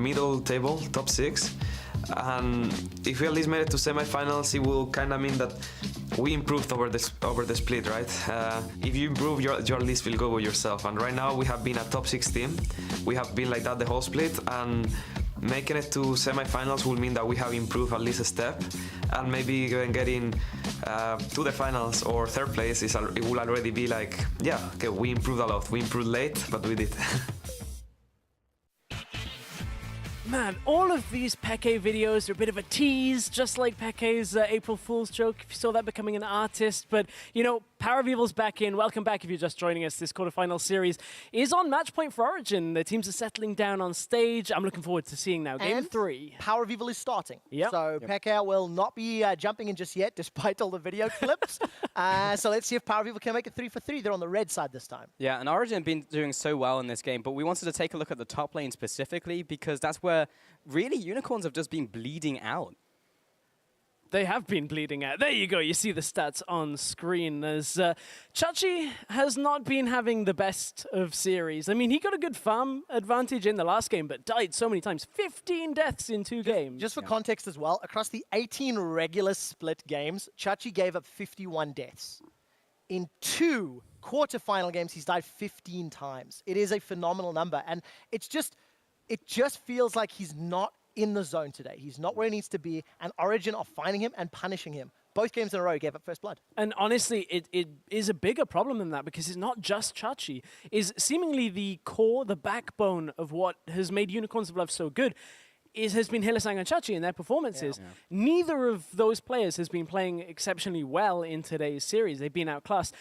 middle table, top 6. And if we at least made it to semifinals, it will kind of mean that we improved over the split, right? If you improve, your at least feel good with yourself. And right now we have been a top 6 team. We have been like that the whole split, and making it to semifinals will mean that we have improved at least a step, and maybe even getting to the finals or third place it will already be like, yeah, okay, we improved a lot. We improved late, but we did. Man, all of these Peke videos are a bit of a tease, just like Peke's April Fool's joke, if you saw that, becoming an artist. But, you know, Power of Evil's back in. Welcome back if you're just joining us. This quarterfinal series is on match point for Origen. The teams are settling down on stage. I'm looking forward to seeing now Game 3. Power of Evil is starting. Yep. So Peke will not be jumping in just yet, despite all the video clips. So let's see if Power of Evil can make it 3 for 3. They're on the red side this time. Yeah, and Origen have been doing so well in this game, but we wanted to take a look at the top lane specifically, because that's where really unicorns have just been bleeding out. They have been bleeding out. There you go. You see the stats on screen. As Chachi has not been having the best of series. I mean, he got a good farm advantage in the last game, but died so many times. 15 deaths in 2 games. Just for context as well, across the 18 regular split games, Chachi gave up 51 deaths. In 2 quarterfinal games, he's died 15 times. It is a phenomenal number, and it just feels like he's not in the zone today. He's not where he needs to be, and Origen are finding him and punishing him. Both games in a row, he gave up first blood. And honestly, it is a bigger problem than that, because it's not just Chachi. Is seemingly the core, the backbone of what has made Unicorns of Love so good has been Hylissang and Chachi in their performances. Yeah. Neither of those players has been playing exceptionally well in today's series. They've been outclassed.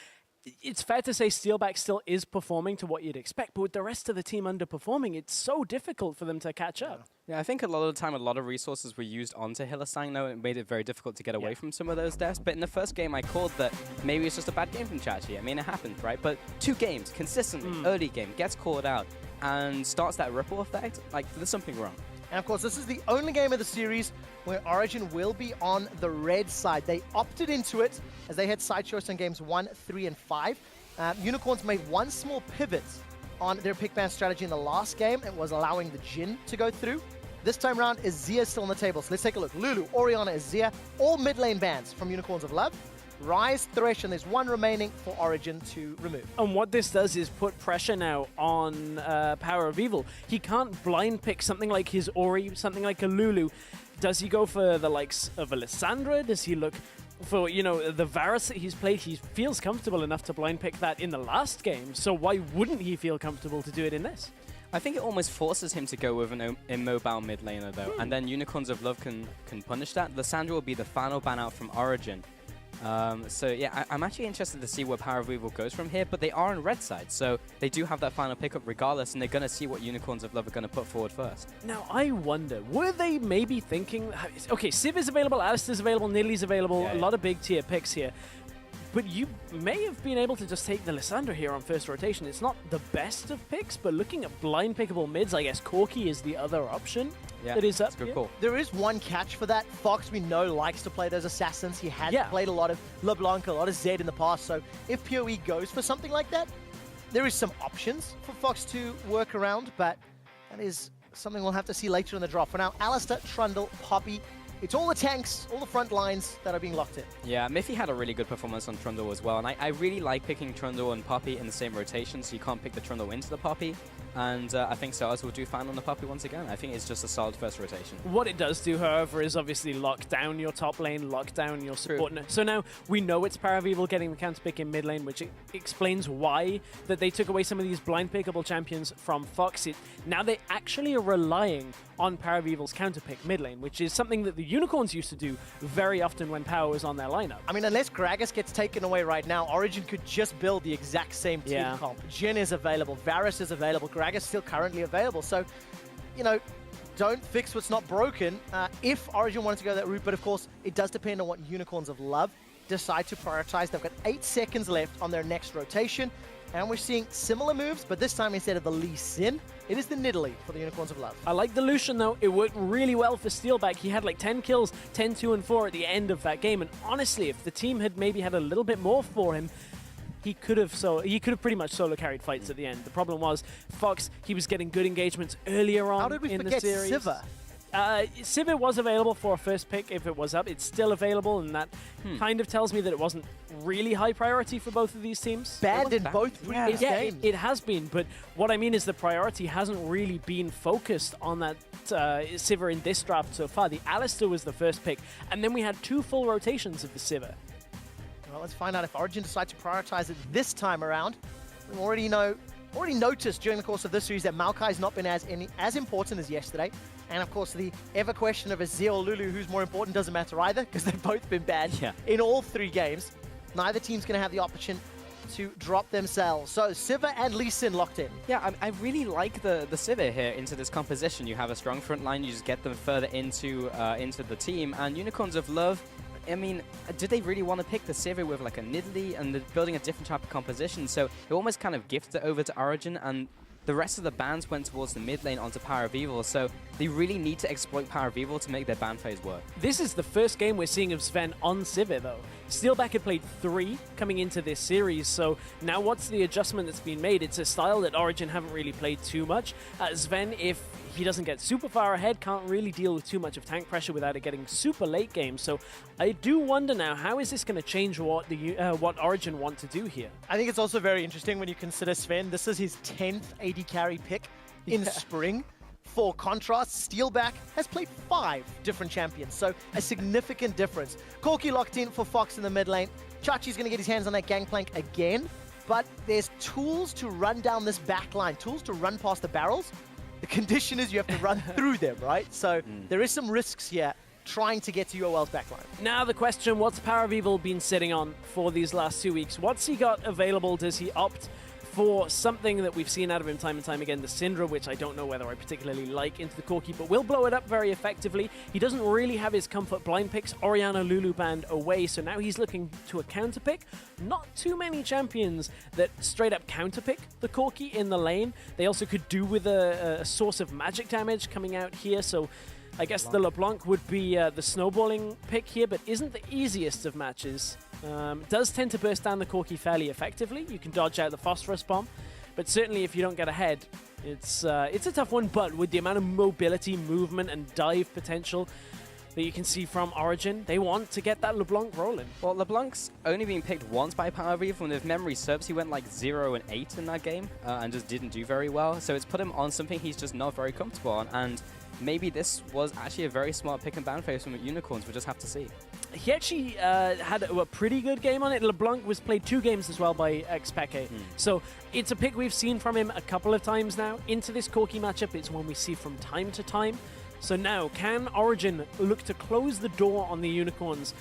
It's fair to say Steelback still is performing to what you'd expect, but with the rest of the team underperforming, it's so difficult for them to catch up. Yeah, I think a lot of the time, a lot of resources were used onto Hylissang, though, and it made it very difficult to get away from some of those deaths. But in the first game, I called that maybe it's just a bad game from Chachi. I mean, it happened, right? But 2 games, consistently, early game, gets called out, and starts that ripple effect. Like, there's something wrong. And of course, this is the only game of the series where Origen will be on the red side. They opted into it as they had side choice on games 1, 3, and 5. Unicorns made one small pivot on their pick ban strategy in the last game and was allowing the Jhin to go through. This time around, Azir still on the table. So let's take a look. Lulu, Orianna, Azir, all mid lane bans from Unicorns of Love. Rise, Thresh, and there's 1 remaining for Origen to remove. And what this does is put pressure now on Power of Evil. He can't blind pick something like his Ori, something like a Lulu. Does he go for the likes of a Lissandra? Does he look for, you know, the Varus that he's played? He feels comfortable enough to blind pick that in the last game, so why wouldn't he feel comfortable to do it in this? I think it almost forces him to go with an immobile mid laner, though, and then Unicorns of Love can punish that. Lissandra will be the final ban out from Origen. So yeah, I'm actually interested to see where Power of Evil goes from here, but they are on red side, so they do have that final pickup regardless, and they're going to see what Unicorns of Love are going to put forward first. Now, I wonder, were they maybe thinking, okay, Civ is available, Alistair's available, Nidalee's available, a lot of big tier picks here, but you may have been able to just take the Lissandra here on first rotation. It's not the best of picks, but looking at blind pickable mids, I guess Corki is the other option. Yeah, that is that's a good call. There is one catch for that. Fox, we know, likes to play those assassins. He has played a lot of LeBlanc, a lot of Zed in the past. So if PoE goes for something like that, there is some options for Fox to work around, but that is something we'll have to see later in the draft. For now, Alistair, Trundle, Poppy. It's all the tanks, all the front lines that are being locked in. Yeah, Miffy had a really good performance on Trundle as well, and I really like picking Trundle and Poppy in the same rotation, so you can't pick the Trundle into the Poppy. And I think Stars will do fine on the Poppy once again. I think it's just a solid first rotation. What it does do, however, is obviously lock down your top lane, lock down your support. So now we know it's Power of Evil getting the counter pick in mid lane, which explains why that they took away some of these blind pickable champions from Fox. Now they actually are relying on Power of Evil's counter pick mid lane, which is something that the Unicorns used to do very often when Power was on their lineup. I mean, unless Gragas gets taken away right now, Origen could just build the exact same team comp. Jhin is available, Varus is available, Gragas still currently available. So, you know, don't fix what's not broken if Origen wanted to go that route. But of course, it does depend on what Unicorns of Love decide to prioritize. They've got 8 seconds left on their next rotation. And we're seeing similar moves, but this time instead of the Lee Sin, it is the Nidalee for the Unicorns of Love. I like the Lucian though. It worked really well for Steelback. He had like 10 kills, 10, 2, and 4 at the end of that game. And honestly, if the team had maybe had a little bit more for him, he could have pretty much solo carried fights at the end. The problem was Fox, he was getting good engagements earlier on How did we in the forget series. Sivir? Sivir was available for a first pick if it was up. It's still available, and that kind of tells me that it wasn't really high priority for both of these teams. Banned in bad. both previous games. It has been, but what I mean is the priority hasn't really been focused on that Sivir in this draft so far. The Alistair was the first pick, and then we had 2 full rotations of the Sivir. Well, let's find out if Origen decide to prioritize it this time around. We already noticed during the course of this series that Maokai's not been as important as yesterday. And of course, the ever question of Azir or Lulu, who's more important, doesn't matter either, because they've both been banned in all 3 games. Neither team's going to have the option to drop themselves. So Sivir and Lee Sin locked in. Yeah, I really like the Sivir here into this composition. You have a strong front line, you just get them further into the team. And Unicorns of Love, I mean, did they really want to pick the Sivir with like a Nidalee and building a different type of composition? So it almost kind of gifted it over to Origen, and the rest of the bans went towards the mid lane onto Power of Evil, so they really need to exploit Power of Evil to make their ban phase work. This is the first game we're seeing of Sven on Sivir, though. Steelback had played 3 coming into this series, so now what's the adjustment that's been made? It's a style that Origen haven't really played too much. Sven, if he doesn't get super far ahead, can't really deal with too much of tank pressure without it getting super late game. So I do wonder now, how is this going to change what Origen want to do here? I think it's also very interesting when you consider Sven. This is his 10th AD carry pick in spring. For contrast, Steelback has played 5 different champions, so a significant difference. Corki locked in for Fox in the mid lane. Chachi's going to get his hands on that gangplank again, but there's tools to run down this back line, tools to run past the barrels. The condition is you have to run through them, right? So there is some risks here trying to get to UOL's backline. Now the question, what's Power of Evil been sitting on for these last 2 weeks? What's he got available? Does he opt for something that we've seen out of him time and time again, the Syndra, which I don't know whether I particularly like, into the Corki, but will blow it up very effectively. He doesn't really have his comfort blind picks. Orianna Lulu banned away, so now he's looking to a counter pick. Not too many champions that straight up counter pick the Corki in the lane. They also could do with a source of magic damage coming out here, so I guess the LeBlanc would be the snowballing pick here, but isn't the easiest of matches. Does tend to burst down the Corki fairly effectively. You can dodge out the Phosphorus Bomb, but certainly if you don't get ahead, it's a tough one. But with the amount of mobility, movement, and dive potential that you can see from Origen, they want to get that LeBlanc rolling. Well, LeBlanc's only been picked once by Power of Evil, and if memory serves, he went like 0 and 8 in that game and just didn't do very well. So it's put him on something he's just not very comfortable on, and maybe this was actually a very smart pick and ban phase from Unicorns. We'll just have to see. He actually had a pretty good game on it. LeBlanc was played 2 games as well by Xpeke. So it's a pick we've seen from him a couple of times now. Into this Corki matchup, it's one we see from time to time. So now, can Origen look to close the door on the Unicorns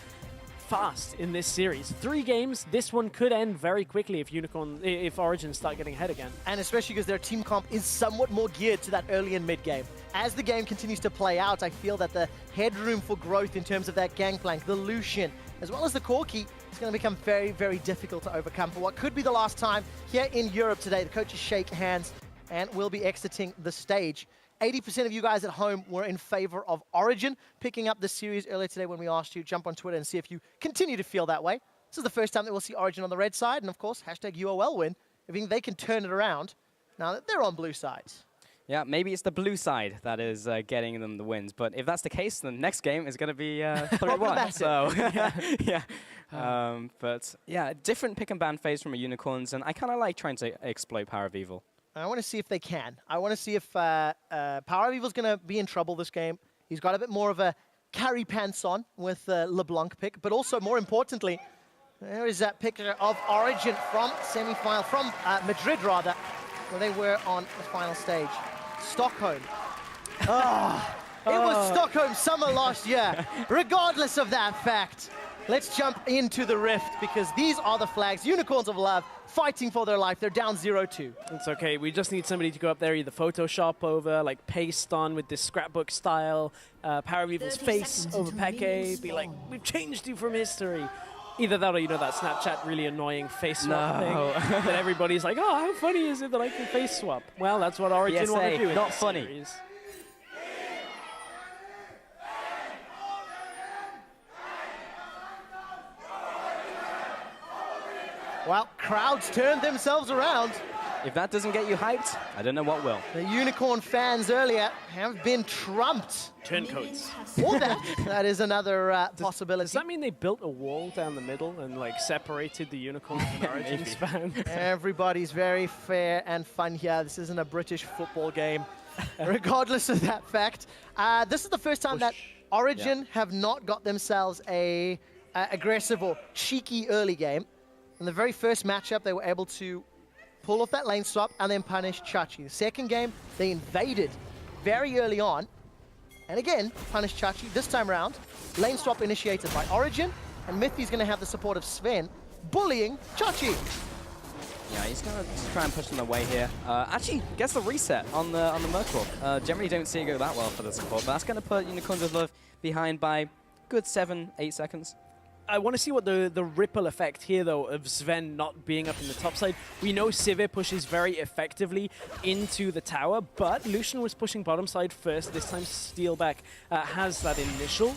fast in this series? 3 games, this one could end very quickly if Origen start getting ahead again. And especially because their team comp is somewhat more geared to that early and mid game. As the game continues to play out, I feel that the headroom for growth in terms of that gangplank, the Lucian, as well as the Corki, is going to become very, very difficult to overcome for what could be the last time here in Europe today. The coaches shake hands and will be exiting the stage. 80% of you guys at home were in favor of Origen picking up this series earlier today when we asked you. Jump on Twitter and see if you continue to feel that way. This is the first time that we'll see Origen on the red side, and of course, hashtag UOL win. I think they can turn it around now that they're on blue sides. Yeah, maybe it's the blue side that is getting them the wins. But if that's the case, the next game is going to be 3-1. So, yeah. But yeah, different pick and ban phase from a Unicorns, and I kind of like trying to exploit Power of Evil. I want to see if they can. I want to see if Power of Evil's going to be in trouble this game. He's got a bit more of a carry pants on with LeBlanc pick, but also more importantly, there is that picture of Origen from semi-final, from Madrid rather, where they were on the final stage. Stockholm. It was Stockholm summer last year. Regardless of that fact, let's jump into the rift because these are the flags. Unicorns of Love fighting for their life. They're down 0-2. It's okay. We just need somebody to go up there, either Photoshop over, like paste on with this scrapbook style, Power of Evil's face over Peke, be like, we've changed you from history. Either that or, you know, that Snapchat really annoying face swap thing that everybody's like, oh, how funny is it that I can face swap? Well, that's what Origen want to do in not this funny. series. Well, crowds turned themselves around. If that doesn't get you hyped, I don't know what will. The Unicorn fans earlier have been trumped. Turncoats. Or that is another possibility. Does that mean they built a wall down the middle and like separated the Unicorns and Origen's fans? Everybody's very fair and fun here. This isn't a British football game. Regardless of that fact, this is the first time that Origen have not got themselves a aggressive or cheeky early game. In the very first matchup, they were able to pull off that lane swap and then punish Chachi. The second game, they invaded very early on, and again, punished Chachi. This time around, lane swap initiated by Origen, and Mithy's going to have the support of Sven, bullying Chachi. Yeah, he's going to try and push them away here. Actually, gets the reset on the Mercor. Generally don't see it go that well for the support, but that's going to put Unicorns of Love behind by good 7-8 seconds. I want to see what the ripple effect here, though, of Sven not being up in the top side. We know Sivir pushes very effectively into the tower, but Lucian was pushing bottom side first. This time, Steelback has that initial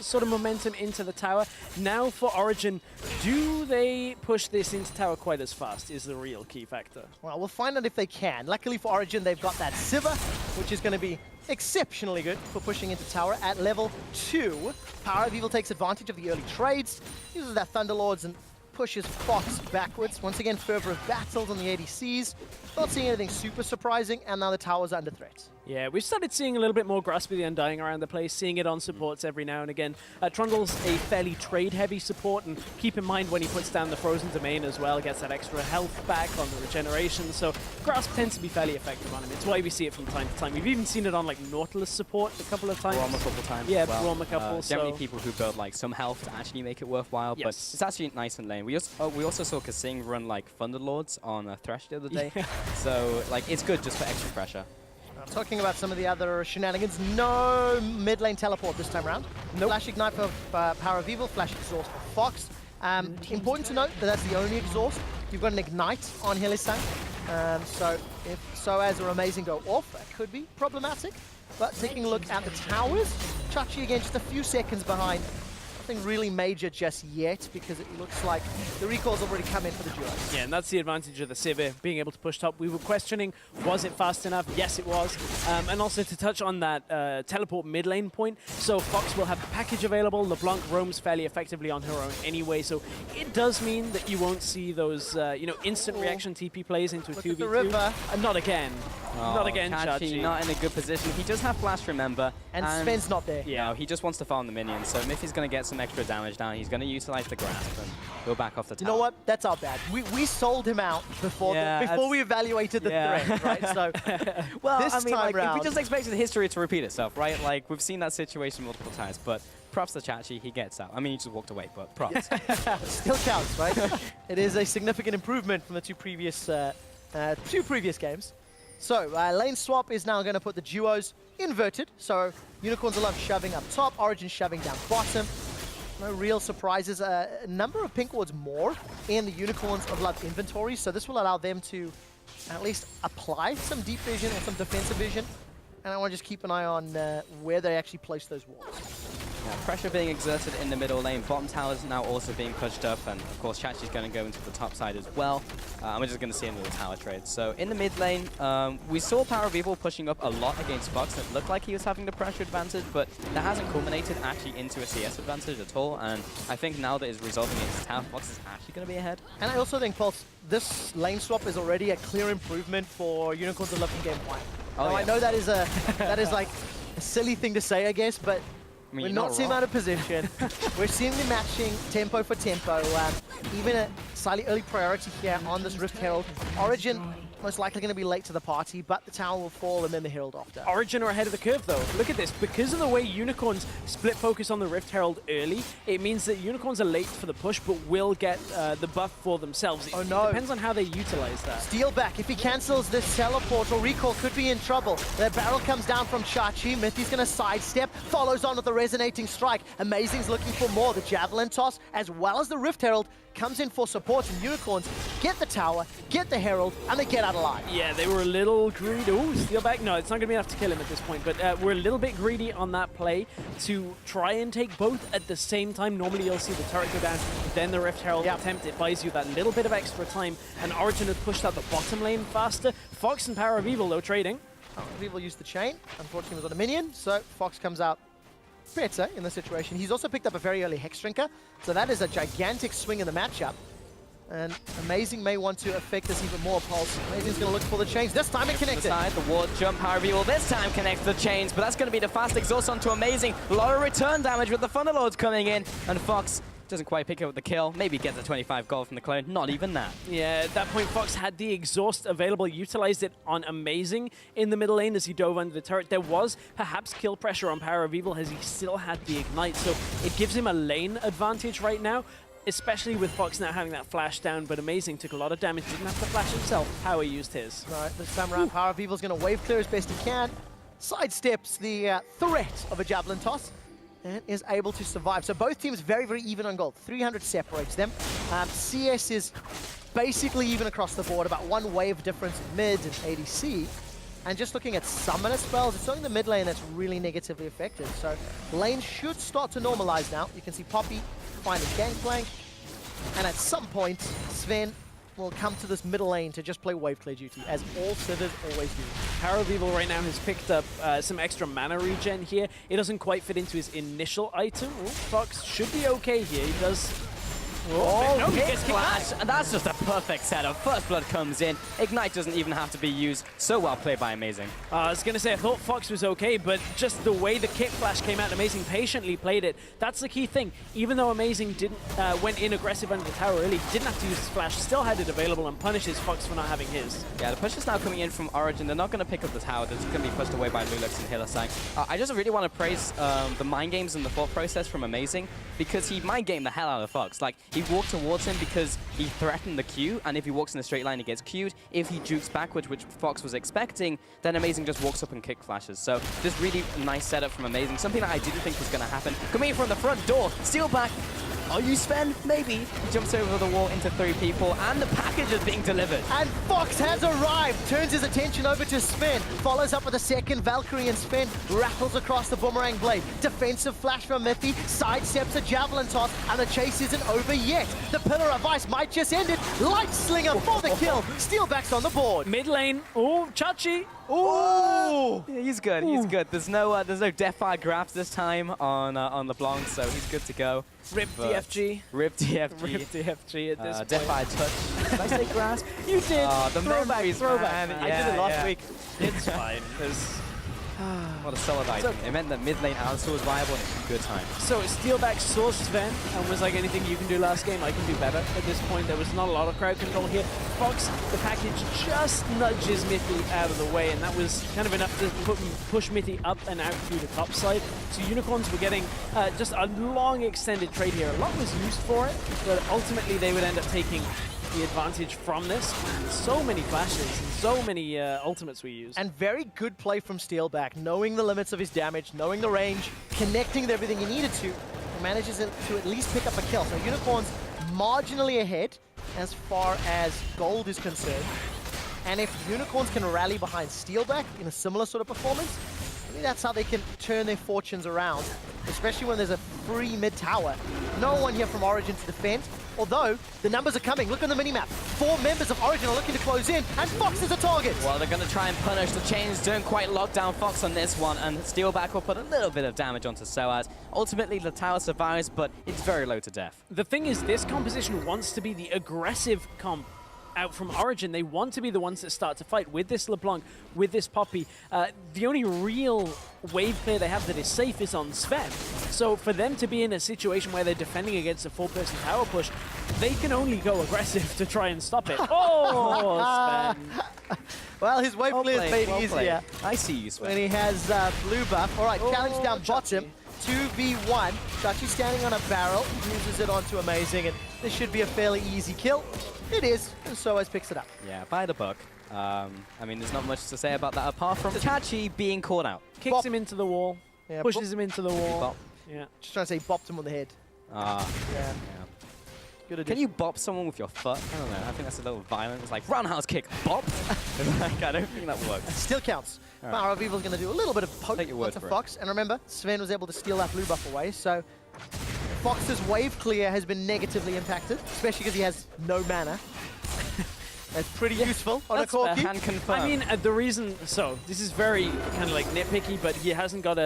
sort of momentum into the tower. Now for Origen, do they push this into tower quite as fast is the real key factor. Well, we'll find out if they can. Luckily for Origen, they've got that Sivir, which is going to be exceptionally good for pushing into tower at level 2. Power of Evil takes advantage of the early trades, uses that Thunderlords and pushes Fox backwards. Once again, fervor of battles on the ADCs. Not seeing anything super surprising, and now the tower's under threat. Yeah, we've started seeing a little bit more Grasp of the Undying around the place, seeing it on supports every now and again. Trundle's a fairly trade-heavy support, and keep in mind when he puts down the Frozen Domain as well, gets that extra health back on the regeneration, so Grasp tends to be fairly effective on him. It's why we see it from time to time. We've even seen it on like Nautilus support a couple of times. Braum a couple times. Yeah, well. Braum a couple. Generally people who build like some health to actually make it worthwhile, but it's actually nice in lane. We also saw Kasing run like Thunderlords on Thresh the other day, so like it's good just for extra pressure. Talking about some of the other shenanigans, no mid lane teleport this time around. Nope. Flash Ignite for Power of Evil, Flash Exhaust for Fox. Important to note that that's the only exhaust. You've got an Ignite on Hylissang, so if Soaz or Amazing go off, that could be problematic. But taking a look at the towers, Chachi again just a few seconds behind. Nothing really major just yet, because it looks like the recall's already come in for the duo. Yeah, and that's the advantage of the Sivir, being able to push top. We were questioning, was it fast enough? Yes, it was. And also to touch on that teleport mid lane point, so Fox will have the package available. LeBlanc roams fairly effectively on her own anyway, so it does mean that you won't see those instant reaction TP plays into a 2v2. The river. Not again. Not again, Chachi. Not in a good position. He does have Flash, remember. And Sven's not there. Yeah, he just wants to farm the minions, so Mithy's going to get some extra damage down. He's going to utilize the Grasp and go back off the tower. You know what? That's our bad. We sold him out before we evaluated the threat, right? So well, this I mean, time like, round, we just expected history to repeat itself, right? Like, we've seen that situation multiple times, but props to Chachi, he gets out. I mean, he just walked away, but props. still counts, right? It is a significant improvement from the two previous games. So, lane swap is now going to put the duos inverted. So, Unicorns of Love shoving up top, Origen shoving down bottom. No real surprises. A number of pink wards more in the Unicorns of Love inventory, so this will allow them to at least apply some deep vision or some defensive vision. And I want to just keep an eye on where they actually place those wards. Yeah, pressure being exerted in the middle lane. Bottom tower is now also being pushed up, and of course Chachi's going to go into the top side as well. And we're just going to see another tower trade. So in the mid lane, we saw Power of Evil pushing up a lot against Fox. It looked like he was having the pressure advantage, but that hasn't culminated actually into a CS advantage at all. And I think now that it's resolving into tower, Fox is actually going to be ahead. And I also think, Pulse, this lane swap is already a clear improvement for Unicorns of Love in game 1. Oh, yeah. I know that is like a silly thing to say, I guess, but I mean, we're not seeing out of position. We're seeing the matching tempo for tempo. Even a slightly early priority here on this Rift Herald. Origen most likely going to be late to the party, but the tower will fall and then the Herald after. Origen are ahead of the curve, though. Look at this. Because of the way Unicorns split focus on the Rift Herald early, it means that Unicorns are late for the push, but will get the buff for themselves. Oh no. It depends on how they utilize that. Steelback, if he cancels this teleport or recall, could be in trouble. The barrel comes down from Chachi. Mithy's going to sidestep, follows on with the resonating strike. Amazing's looking for more. The Javelin toss, as well as the Rift Herald, comes in for support, and Unicorns get the tower, get the Herald, and they get out alive. Yeah, they were a little greedy. Ooh, steal back. No, it's not going to be enough to kill him at this point, but we're a little bit greedy on that play to try and take both at the same time. Normally, you'll see the turret go down, then the Rift Herald attempt. It buys you that little bit of extra time, and Origen had pushed out the bottom lane faster. Fox and Power of Evil, though, trading. Power of Evil used the chain. Unfortunately, it was on a minion, so Fox comes out better in the situation. He's also picked up a very early Hex Drinker, so that is a gigantic swing in the matchup. And Amazing may want to affect this even more. Pulse. Amazing's going to look for the chains. This time it connected. The ward jump, Power of Evil this time connects the chains, but that's going to be the fast exhaust onto Amazing. A lot of return damage with the Thunderlords coming in, and Fox doesn't quite pick up the kill. Maybe gets a 25 gold from the clone. Not even that. Yeah, at that point, Fox had the exhaust available, utilized it on Amazing in the middle lane as he dove under the turret. There was perhaps kill pressure on Power of Evil as he still had the ignite, so it gives him a lane advantage right now, especially with Fox now having that flash down, but Amazing took a lot of damage, didn't have to flash himself. Power used his. All right, this time around, Power of Evil's going to wave clear as best he can, sidesteps the threat of a Javelin toss, and is able to survive. So both teams very, very even on gold. 300 separates them. CS is basically even across the board, about one wave difference in mid and ADC. And just looking at summoner spells, it's only the mid lane that's really negatively affected. So lane should start to normalize now. You can see Poppy finding Gangplank. And at some point, Sven will come to this middle lane to just play wave clear duty, as all Civers always do. Power of Evil right now has picked up some extra mana regen here. It doesn't quite fit into his initial item. Ooh, Fox should be okay here. He does... Oh, no, he gets flash, and that's just a perfect setup. First Blood comes in. Ignite doesn't even have to be used. So well played by Amazing. I was going to say, I thought Fox was okay, but just the way the kick flash came out, Amazing patiently played it. That's the key thing. Even though Amazing didn't went in aggressive under the tower early, didn't have to use his flash, still had it available and punishes Fox for not having his. Yeah, the push is now coming in from Origen. They're not going to pick up the tower. They're going to be pushed away by Lulux and Hillisang. I just really want to praise the mind games and the thought process from Amazing, because he mind gamed the hell out of Fox. Like, he walked towards him because he threatened the Q, and if he walks in a straight line, he gets Q'd. If he jukes backwards, which Fox was expecting, then Amazing just walks up and kick flashes. So just really nice setup from Amazing. Something that I didn't think was going to happen. Coming in from the front door, steal back. Are you Sven? Maybe. He jumps over the wall into 3 people, and the package is being delivered. And Fox has arrived, turns his attention over to Sven, follows up with a second Valkyrie, and Sven rattles across the boomerang blade. Defensive flash from Miffy, sidesteps a javelin toss, and the chase isn't over yet. The Pillar of Ice might just end it. Light Slinger for the kill. Steelback's on the board. Mid lane. Oh, Chachi. Oh! Yeah, he's good. Ooh. He's good. There's no Deathfire grabs this time on LeBlanc, so he's good to go. Rip DFG. Rip DFG. Rip DFG at this point. Deathfire touch. Did I say grasp? You did. The memories, throwback. man. I did it last week. It's fine. What a solid item. It meant that mid lane Alistar was viable and it's a good time. So Steelback saw Sven and was like, anything you can do last game, I can do better. At this point, there was not a lot of crowd control here. Fox, the package just nudges Mithy out of the way, and that was kind of enough to push Mithy up and out through the top side. So Unicorns were getting just a long extended trade here. A lot was used for it, but ultimately they would end up taking the advantage from this. So many flashes and so many ultimates we used. And very good play from Steelback, knowing the limits of his damage, knowing the range, connecting with everything he needed to, and manages to at least pick up a kill. So Unicorns marginally ahead as far as gold is concerned. And if Unicorns can rally behind Steelback in a similar sort of performance, maybe that's how they can turn their fortunes around, especially when there's a free mid tower. No one here from Origen to defend, although the numbers are coming. Look on the minimap. 4 members of Origen are looking to close in, and Fox is a target. Well, they're going to try and punish. The chains don't quite lock down Fox on this one, and Steelback will put a little bit of damage onto Soaz. Ultimately, the tower survives, but it's very low to death. The thing is, this composition wants to be the aggressive comp out from Origen. They want to be the ones that start to fight with this LeBlanc, with this Poppy. The only real wave clear they have that is safe is on Sven. So for them to be in a situation where they're defending against a 4-person tower push, they can only go aggressive to try and stop it. Oh, Sven. Well, his wave clear is made easier. I see you, Sven. When he has blue buff. All right, challenge down Chachi. bottom. 2v1. Chachi standing on a barrel, uses it onto Amazing, and this should be a fairly easy kill. It is, and Soaz picks it up. Yeah, by the book. I mean, there's not much to say about that apart from Chachi being caught out. Kicks him into the wall, Yeah, pushes him into the wall. Bop. Yeah. Just trying to say bopped him on the head. Yeah. Good Can addition. you bop someone with your foot? I don't know. I think that's a little violent. It's like roundhouse kick, bop. Like, I don't think that works. Still counts. All Power of Evil's going to do a little bit of poke Take your word onto for it. Fox. And remember, Sven was able to steal that blue buff away, so Fox's wave clear has been negatively impacted, especially because he has no mana. That's pretty useful on a That's Corki. Can confirm. I mean, the reason, so this is very kind of like nitpicky, but he hasn't got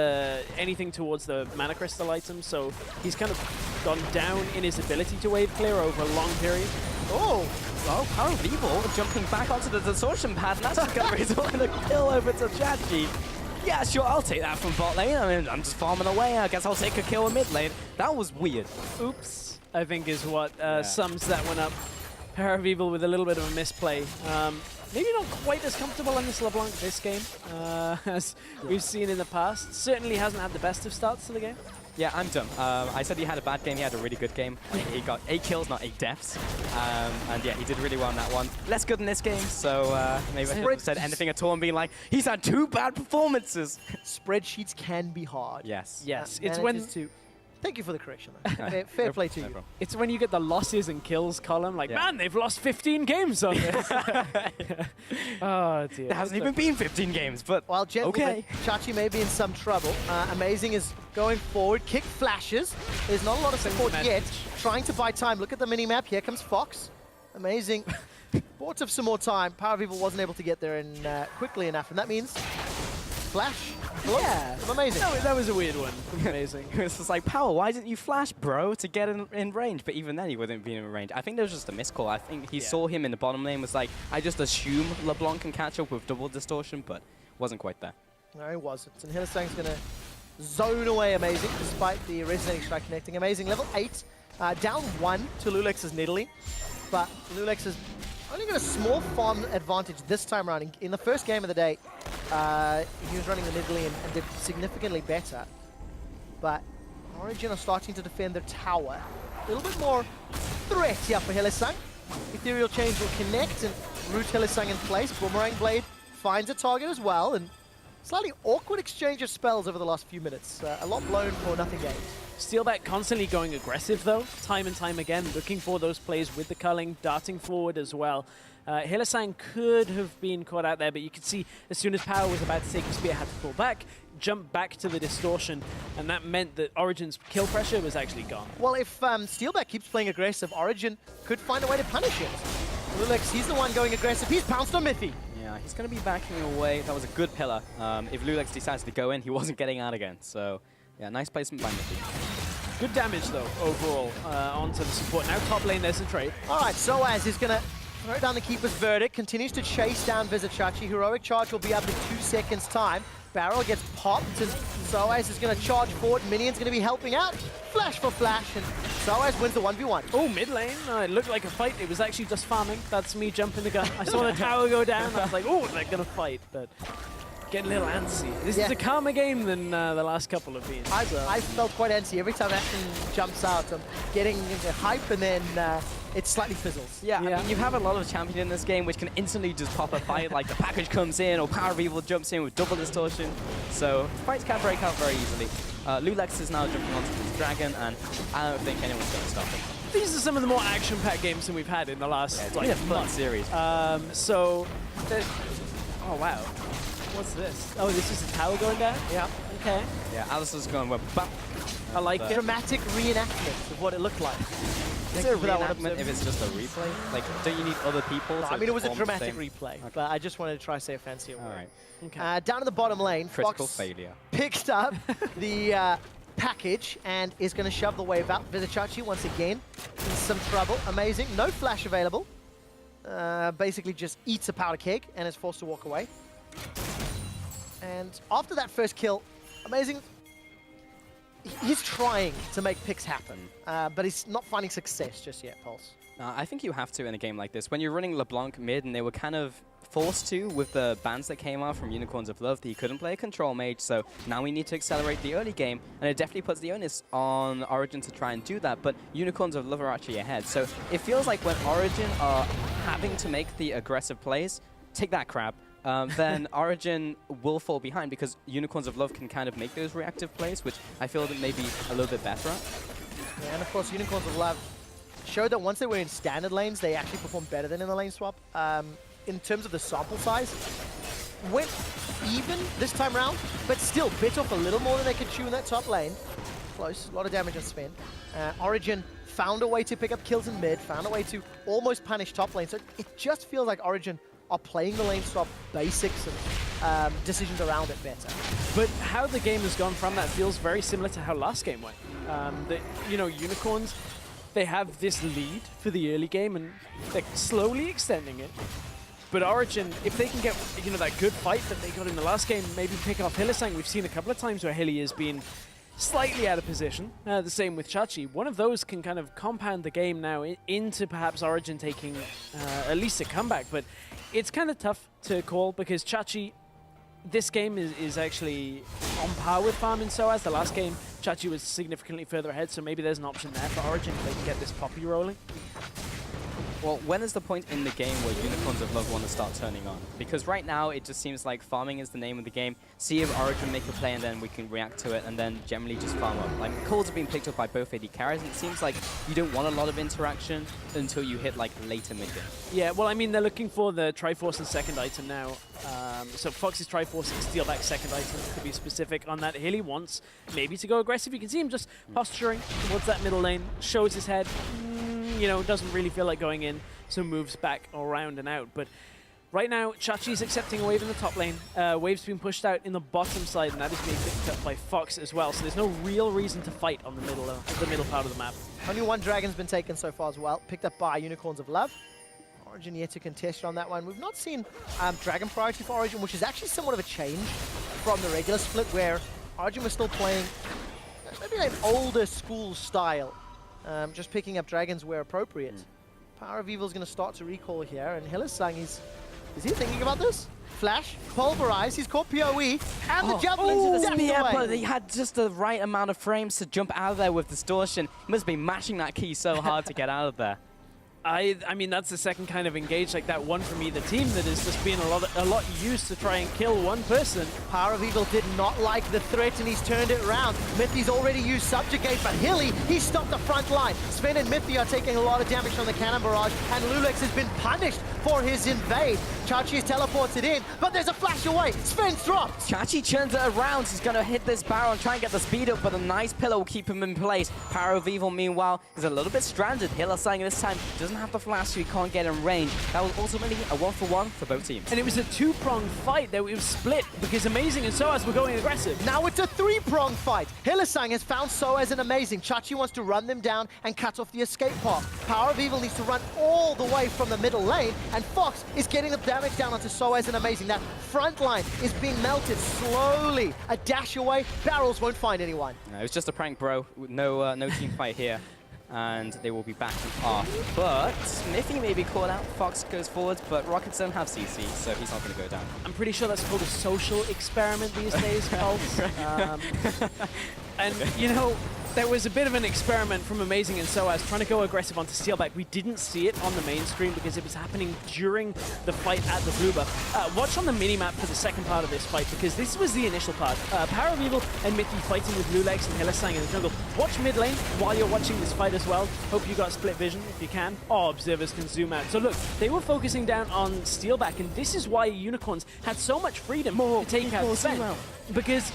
anything towards the mana crystal item, so he's kind of gone down in his ability to wave clear over a long period. Oh, Oh, Power of Evil jumping back onto the distortion pad, and that's just going to result in a kill over to Chachi. Yeah, sure, I'll take that from bot lane. I mean, I'm just farming away. I guess I'll take a kill in mid lane. That was weird. Oops, I think is what sums that one up. Power of Evil with a little bit of a misplay. Maybe not quite as comfortable on this LeBlanc this game as we've seen in the past. Certainly hasn't had the best of starts to the game. Yeah, I'm done. I said he had a bad game. He had a really good game. He got 8 kills, not 8 deaths. And yeah, he did really well in that one. Less good in this game, so maybe I shouldn't have said anything at all and being like, he's had 2 bad performances. spreadsheets can be hard. Yes. Yes, Manages it's when to. Thank you for the correction. Fair play to you. problem. it's when you get the losses and kills column. Like, Yeah. man, they've lost 15 games on this. Oh dear. There hasn't even been 15 games, but While okay. Chachi may be in some trouble. Amazing is going forward. Kick flashes. There's not a lot of support yet. Trying to buy time. Look at the mini-map. Here comes Fox. Amazing. Bought of some more time. Power of Evil wasn't able to get there in quickly enough. And that means flash. Yeah. Amazing. That was a weird one. Amazing. It's just like, Power, why didn't you flash, bro, to get in range? But even then, he wouldn't be in range. I think there was just a miscall. I think he saw him in the bottom lane, was like, I just assume LeBlanc can catch up with double distortion, but wasn't quite there. No, he wasn't. And Hillesang's going to zone away Amazing, despite the resonating strike connecting. Amazing, level 8. Down 1 to Lulex's Nidalee. But Lulex has only got a small farm advantage this time around. In the first game of the day, he was running the Nidalee and did significantly better. But Origen are starting to defend their tower. A little bit more threat here for Hillesang. Ethereal Change will connect and root Hillesang in place. Boomerang Blade finds a target as well. And slightly awkward exchange of spells over the last few minutes. A lot blown for nothing gained. Steelback constantly going aggressive though, time and time again, looking for those plays with the culling, darting forward as well. Hillesang could have been caught out there, but you could see as soon as Power was about to take a spear, had to pull back, jump back to the distortion, and that meant that Origen's kill pressure was actually gone. Well, if Steelback keeps playing aggressive, Origen could find a way to punish it. Lulex, he's the one going aggressive. He's pounced on Miffy. Yeah, he's going to be backing away. That was a good pillar. If Lulex decides to go in, he wasn't getting out again. So, yeah, nice placement by Miffy. Good damage though, overall, onto the support. Now top lane, there's a trade. All right, Soaz is going to throw down the Keeper's Verdict, continues to chase down Vizichachi. Heroic Charge will be up in 2 seconds' time. Barrel gets popped, and Soaz is going to charge forward. Minion's going to be helping out. Flash for flash, and Soaz wins the 1v1. Oh, mid lane, it looked like a fight. It was actually just farming. That's me jumping the gun. I saw the tower go down. I was like, oh, they're going to fight, but getting a little antsy. This is a calmer game than the last couple have been. I felt quite antsy. Every time action jumps out, I'm getting into hype, and then it slightly fizzles. Yeah, I mean, you have a lot of champion in this game which can instantly just pop a fight, like the package comes in, or Power of Evil jumps in with double distortion. So fights can break out very easily. Lulex is now jumping onto this dragon, and I don't think anyone's going to stop him. These are some of the more action-packed games than we've had in the last It's like been a fun month. series. So, oh wow, what's this? Oh, this is the tower going down. Yeah. Okay, Yeah, Alistair's going, well, bam. I like it. Dramatic reenactment of what it looked like. Is it a reenactment if it's just a replay? Like, don't you need other people to I mean, it was a perform the dramatic same- replay, Okay. but I just wanted to try to say a fancier word. All right. Okay. Down in the bottom lane, Critical Fox failure. picked up the package and is going to shove the wave out. Vizichachi once again in some trouble. Amazing. No flash available. Basically just eats a powder keg and is forced to walk away. And after that first kill, Amazing, he's trying to make picks happen, but he's not finding success just yet, Pulse. I think you have to in a game like this. When you're running LeBlanc mid, and they were kind of forced to with the bans that came out from Unicorns of Love, that he couldn't play a control mage, so now we need to accelerate the early game, and it definitely puts the onus on Origen to try and do that, but Unicorns of Love are actually ahead. So it feels like when Origen are having to make the aggressive plays, take that crap, then Origen will fall behind because Unicorns of Love can kind of make those reactive plays, which I feel that maybe a little bit better at. Yeah, and of course, Unicorns of Love showed that once they were in standard lanes, they actually performed better than in the lane swap. In terms of the sample size, went even this time round, but still bit off a little more than they could chew in that top lane. Close, a lot of damage on Sven. Origen found a way to pick up kills in mid, found a way to almost punish top lane. So it just feels like Origen are playing the lane swap basics and decisions around it better. But how the game has gone from that feels very similar to how last game went. You know, Unicorns, they have this lead for the early game and they're slowly extending it. But Origen, if they can get, you know, that good fight that they got in the last game, maybe pick off Hylissang. We've seen a couple of times where Hilly has been slightly out of position. The same with Chachi. One of those can kind of compound the game now into perhaps Origen taking at least a comeback. But it's kind of tough to call because Chachi, this game is actually on par with Farm and Soaz. The last game, Chachi was significantly further ahead, so maybe there's an option there for Origen if they can get this Poppy rolling. Well, when is the point in the game where Unicorns of Love want to start turning on? Because right now, it just seems like farming is the name of the game. See if Origen make a play, and then we can react to it, and then generally just farm up. Like, calls have been picked up by both AD carries, and it seems like you don't want a lot of interaction until you hit, like, later mid-game. Yeah, well, I mean, they're looking for the Triforce and second item now. So Fox's Triforce and steal back second item, to be specific on that. Hilly wants maybe to go aggressive. You can see him just posturing towards that middle lane, shows his head. You know, doesn't really feel like going in, so moves back around and out. But right now, Chachi's accepting a wave in the top lane. Wave's been pushed out in the bottom side, and that is being picked up by Fox as well. So there's no real reason to fight on the middle part of the map. Only one dragon's been taken so far as well, picked up by Unicorns of Love. Origen yet to contest on that one. We've not seen dragon priority for Origen, which is actually somewhat of a change from the regular split, where Origen was still playing maybe an older school style. Just picking up dragons where appropriate. Power of Evil is going to start to recall here, and Hylissang is he thinking about this? Flash, pulverize, he's caught PoE, and the javelin dashed away. But he had just the right amount of frames to jump out of there with distortion. He must be mashing that key so hard to get out of there. I mean, that's the second kind of engage like that one from either team that has just been a lot used to try and kill one person. Power of Evil did not like the threat, and he's turned it around. Mithy's already used Subjugate, but Hilly, he stopped the front line. Sven and Mithy are taking a lot of damage from the cannon barrage, and Lulex has been punished for his invade. Chachi is teleported in, but there's a flash away. Sven's dropped. Chachi turns it around. He's going to hit this barrel and try and get the speed up, but a nice pillar will keep him in place. Power of Evil, meanwhile, is a little bit stranded. Hylissang this time doesn't have the flash, so he can't get in range. That was ultimately a 1-for-1 for both teams. And it was a two-pronged fight that it was split because Amazing and Soaz were going aggressive. Now it's a three-pronged fight. Hylissang has found Soaz and Amazing. Chachi wants to run them down and cut off the escape path. Power of Evil needs to run all the way from the middle lane, and Fox is getting the damage down onto Soaz and Amazing. That front line is being melted slowly. A dash away, barrels won't find anyone. No, it was just a prank, bro. No team fight here. And they will be back off. But Smithy may be caught out. Fox goes forwards, but Rockets don't have CC, so he's not going to go down. I'm pretty sure that's called a social experiment these days, Pulse. And, you know, there was a bit of an experiment from Amazing and Soaz trying to go aggressive onto Steelback. We didn't see it on the main screen because it was happening during the fight at the blue buff. Watch on the minimap for the second part of this fight because this was the initial part. Power of Evil and Mithy fighting with Lulex and Hylissang in the jungle. Watch mid lane while you're watching this fight as well. Hope you got split vision if you can. Oh, observers can zoom out. So look, they were focusing down on Steelback, and this is why Unicorns had so much freedom to take out Sven. Because,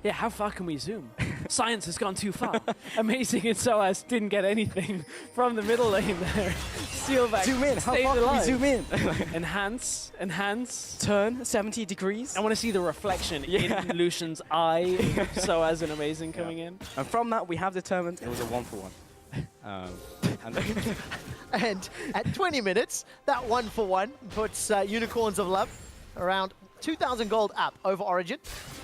yeah, how far can we zoom? Science has gone too far. Amazing and Soaz didn't get anything from the middle lane there. Steelback zoom in. How far can we zoom in? Enhance. Turn 70 degrees. I want to see the reflection in Lucian's eye. Soaz and Amazing coming in. And from that, we have determined it was a 1-for-1. And at 20 minutes, that 1-for-1 puts Unicorns of Love around 2,000 gold up over Origen.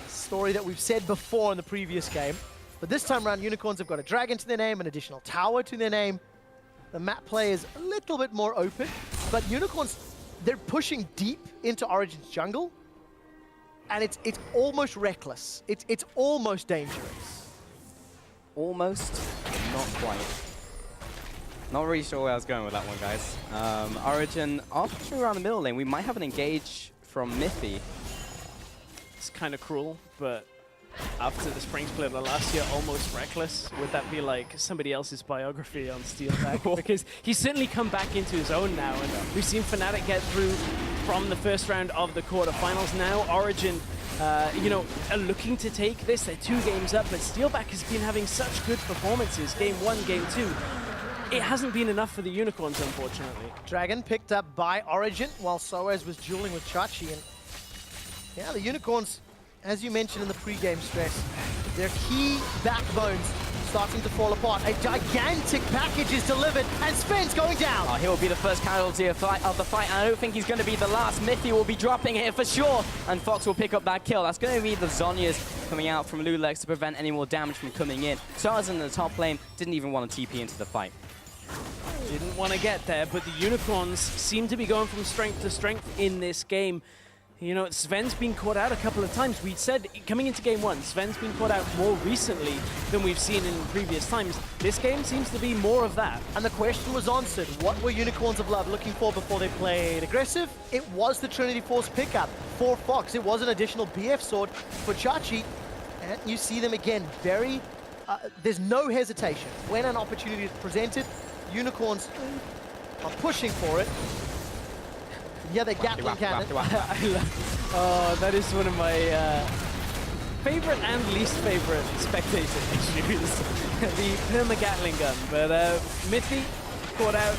Story that we've said before in the previous game. But this time around, Unicorns have got a dragon to their name, an additional tower to their name. The map play is a little bit more open, but Unicorns, they're pushing deep into Origen's jungle, and it's almost reckless. It's almost dangerous. Almost, but not quite. Not really sure where I was going with that one, guys. Origen, after around the middle lane, we might have an engage from Mithy. It's kind of cruel, but after the spring split last year, almost reckless. Would that be like somebody else's biography on Steelback? Because he's certainly come back into his own now, and we've seen Fnatic get through from the first round of the quarterfinals. Now Origen, you know, are looking to take this. They're 2 games up, but Steelback has been having such good performances. Game 1, Game 2. It hasn't been enough for the Unicorns, unfortunately. Dragon picked up by Origen while Soaz was dueling with Chachi. And yeah, the Unicorns, as you mentioned in the pre-game stress, their key backbones starting to fall apart. A gigantic package is delivered, and Sven's going down. Oh, he will be the first casualty of the fight, and I don't think he's going to be the last. Mithy will be dropping here for sure, and Fox will pick up that kill. That's going to be the Zhonya's coming out from Lulex to prevent any more damage from coming in. Stars in the top lane didn't even want to TP into the fight. Didn't want to get there, but the Unicorns seem to be going from strength to strength in this game. You know, Sven's been caught out a couple of times. We'd said coming into game 1, Sven's been caught out more recently than we've seen in previous times. This game seems to be more of that. And the question was answered. What were Unicorns of Love looking for before they played aggressive? It was the Trinity Force pickup for Fox. It was an additional BF sword for Chachi. And you see them again, very... there's no hesitation. When an opportunity is presented, Unicorns are pushing for it. Yeah, they Gatling cannon. Oh, that is one of my favorite and least favorite spectator issues. The perma Gatling gun. But Mithy caught out,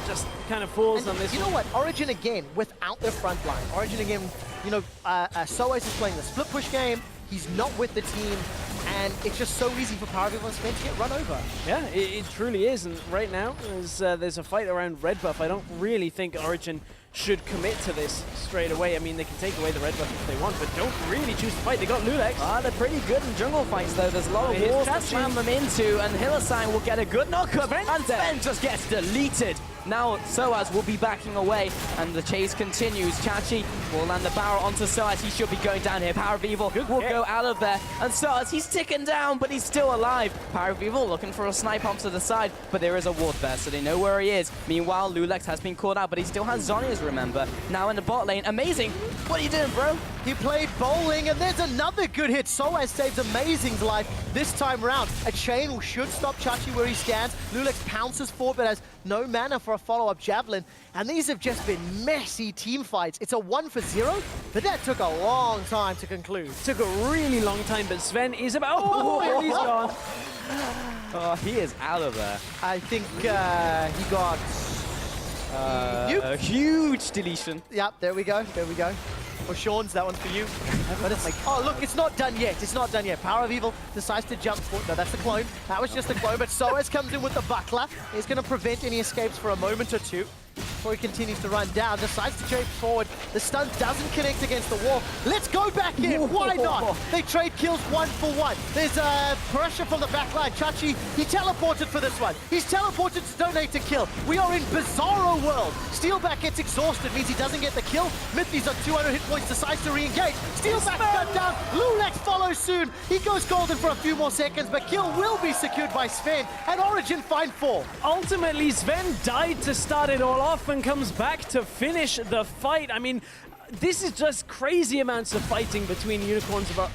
just kind of falls on this. You know what? Origen again, without their front line. Origen again, you know, Soaz is playing the split push game. He's not with the team, and it's just so easy for Power Vivo and Sven to get run over. Yeah, it truly is. And right now, there's a fight around red buff. I don't really think Origen should commit to this straight away. I mean, they can take away the red buff if they want, but don't really choose to fight. They got Lulex. Ah, they're pretty good in jungle fights, though. There's a lot of walls to slam them into, and Hillesang will get a good knockup, and Sven just gets deleted. Now Soaz will be backing away, and the chase continues. Chachi will land the barrel onto Soaz. He should be going down here. Power of Evil will go out of there, and Soaz, he's ticking down, but he's still alive. Power of Evil looking for a snipe onto the side, but there is a ward there, so they know where he is. Meanwhile, Lulex has been caught out, but he still has Zhonya's, remember. Now in the bot lane. Amazing. What are you doing, bro? He played bowling, and there's another good hit. Soaz saves Amazing's life this time around. A chain should stop Chachi where he stands. Lulex pounces forward, but has no mana for a follow-up javelin. And these have just been messy team fights. It's a 1-for-0, but that took a long time to conclude. Took a really long time, but Sven is about... Oh, he's gone. Oh, he is out of there. I think he got... a huge deletion. Yep, there we go, there we go. For Sean's, that one's for you. But it's like, oh, look, it's not done yet. It's not done yet. Power of Evil decides to jump forward. No, that's the clone. That was just a clone, but Soaz comes in with the buckler. He's going to prevent any escapes for a moment or two. Before he continues to run down, decides to jump forward. The stun doesn't connect against the wall. Let's go back in. Why not? They trade kills 1-for-1. There's pressure from the back line. Chachi, he teleported for this one. He's teleported to donate a kill. We are in Bizarro world. Steelback gets exhausted, means he doesn't get the kill. Mithy's on 200 hit points, decides to re-engage. Steelback cut down. Lulex follows soon. He goes golden for a few more seconds, but kill will be secured by Sven, and Origen find 4. Ultimately, Sven died to start it all off and comes back to finish the fight. I mean, this is just crazy amounts of fighting between Unicorns of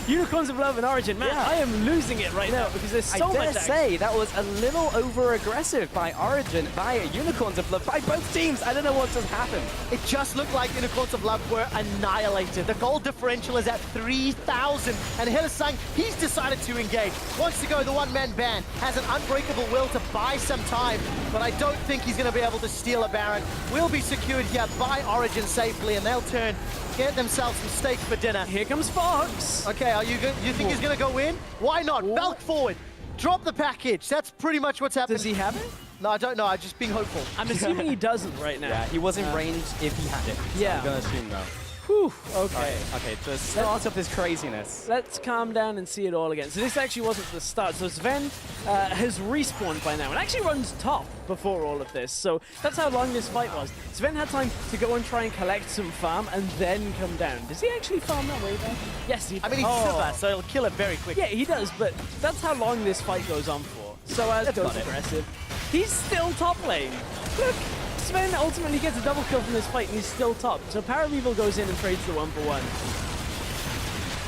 Unicorns of Love and Origen. Man, Yeah. I am losing it right now because there's so I much dare action. say that was a little over-aggressive by Origen, by Unicorns of Love, by both teams. I don't know what just happened. It just looked like Unicorns of Love were annihilated. The goal differential is at 3,000, and Hillesang, he's decided to engage. Wants to go the one-man band, has an unbreakable will to buy some time, but I don't think he's going to be able to steal a Baron. Will be secured here by Origen safely, and they'll turn, get themselves some steak for dinner. Here comes Fox. Okay, are you good? You think he's going to go in? Why not? Belk forward. Drop the package. That's pretty much what's happening. Does he have it? No, I don't know. I'm just being hopeful. I'm assuming he doesn't right now. Yeah, he was in range if he had it. So Yeah. I'm going to assume though. Whew, okay. Okay, to start up this craziness. Let's calm down and see it all again. So this actually wasn't the start. So Sven has respawned by now and actually runs top before all of this. So that's how long this fight was. Sven had time to go and try and collect some farm and then come down. Does he actually farm that way though? Yes, he does. I mean, he's silver, so he'll kill it very quickly. Yeah, he does, but that's how long this fight goes on for. Soaz goes aggressive. He's still top lane. Look, Sven ultimately gets a double kill from this fight and he's still top. So Power of Evil goes in and trades the 1-for-1.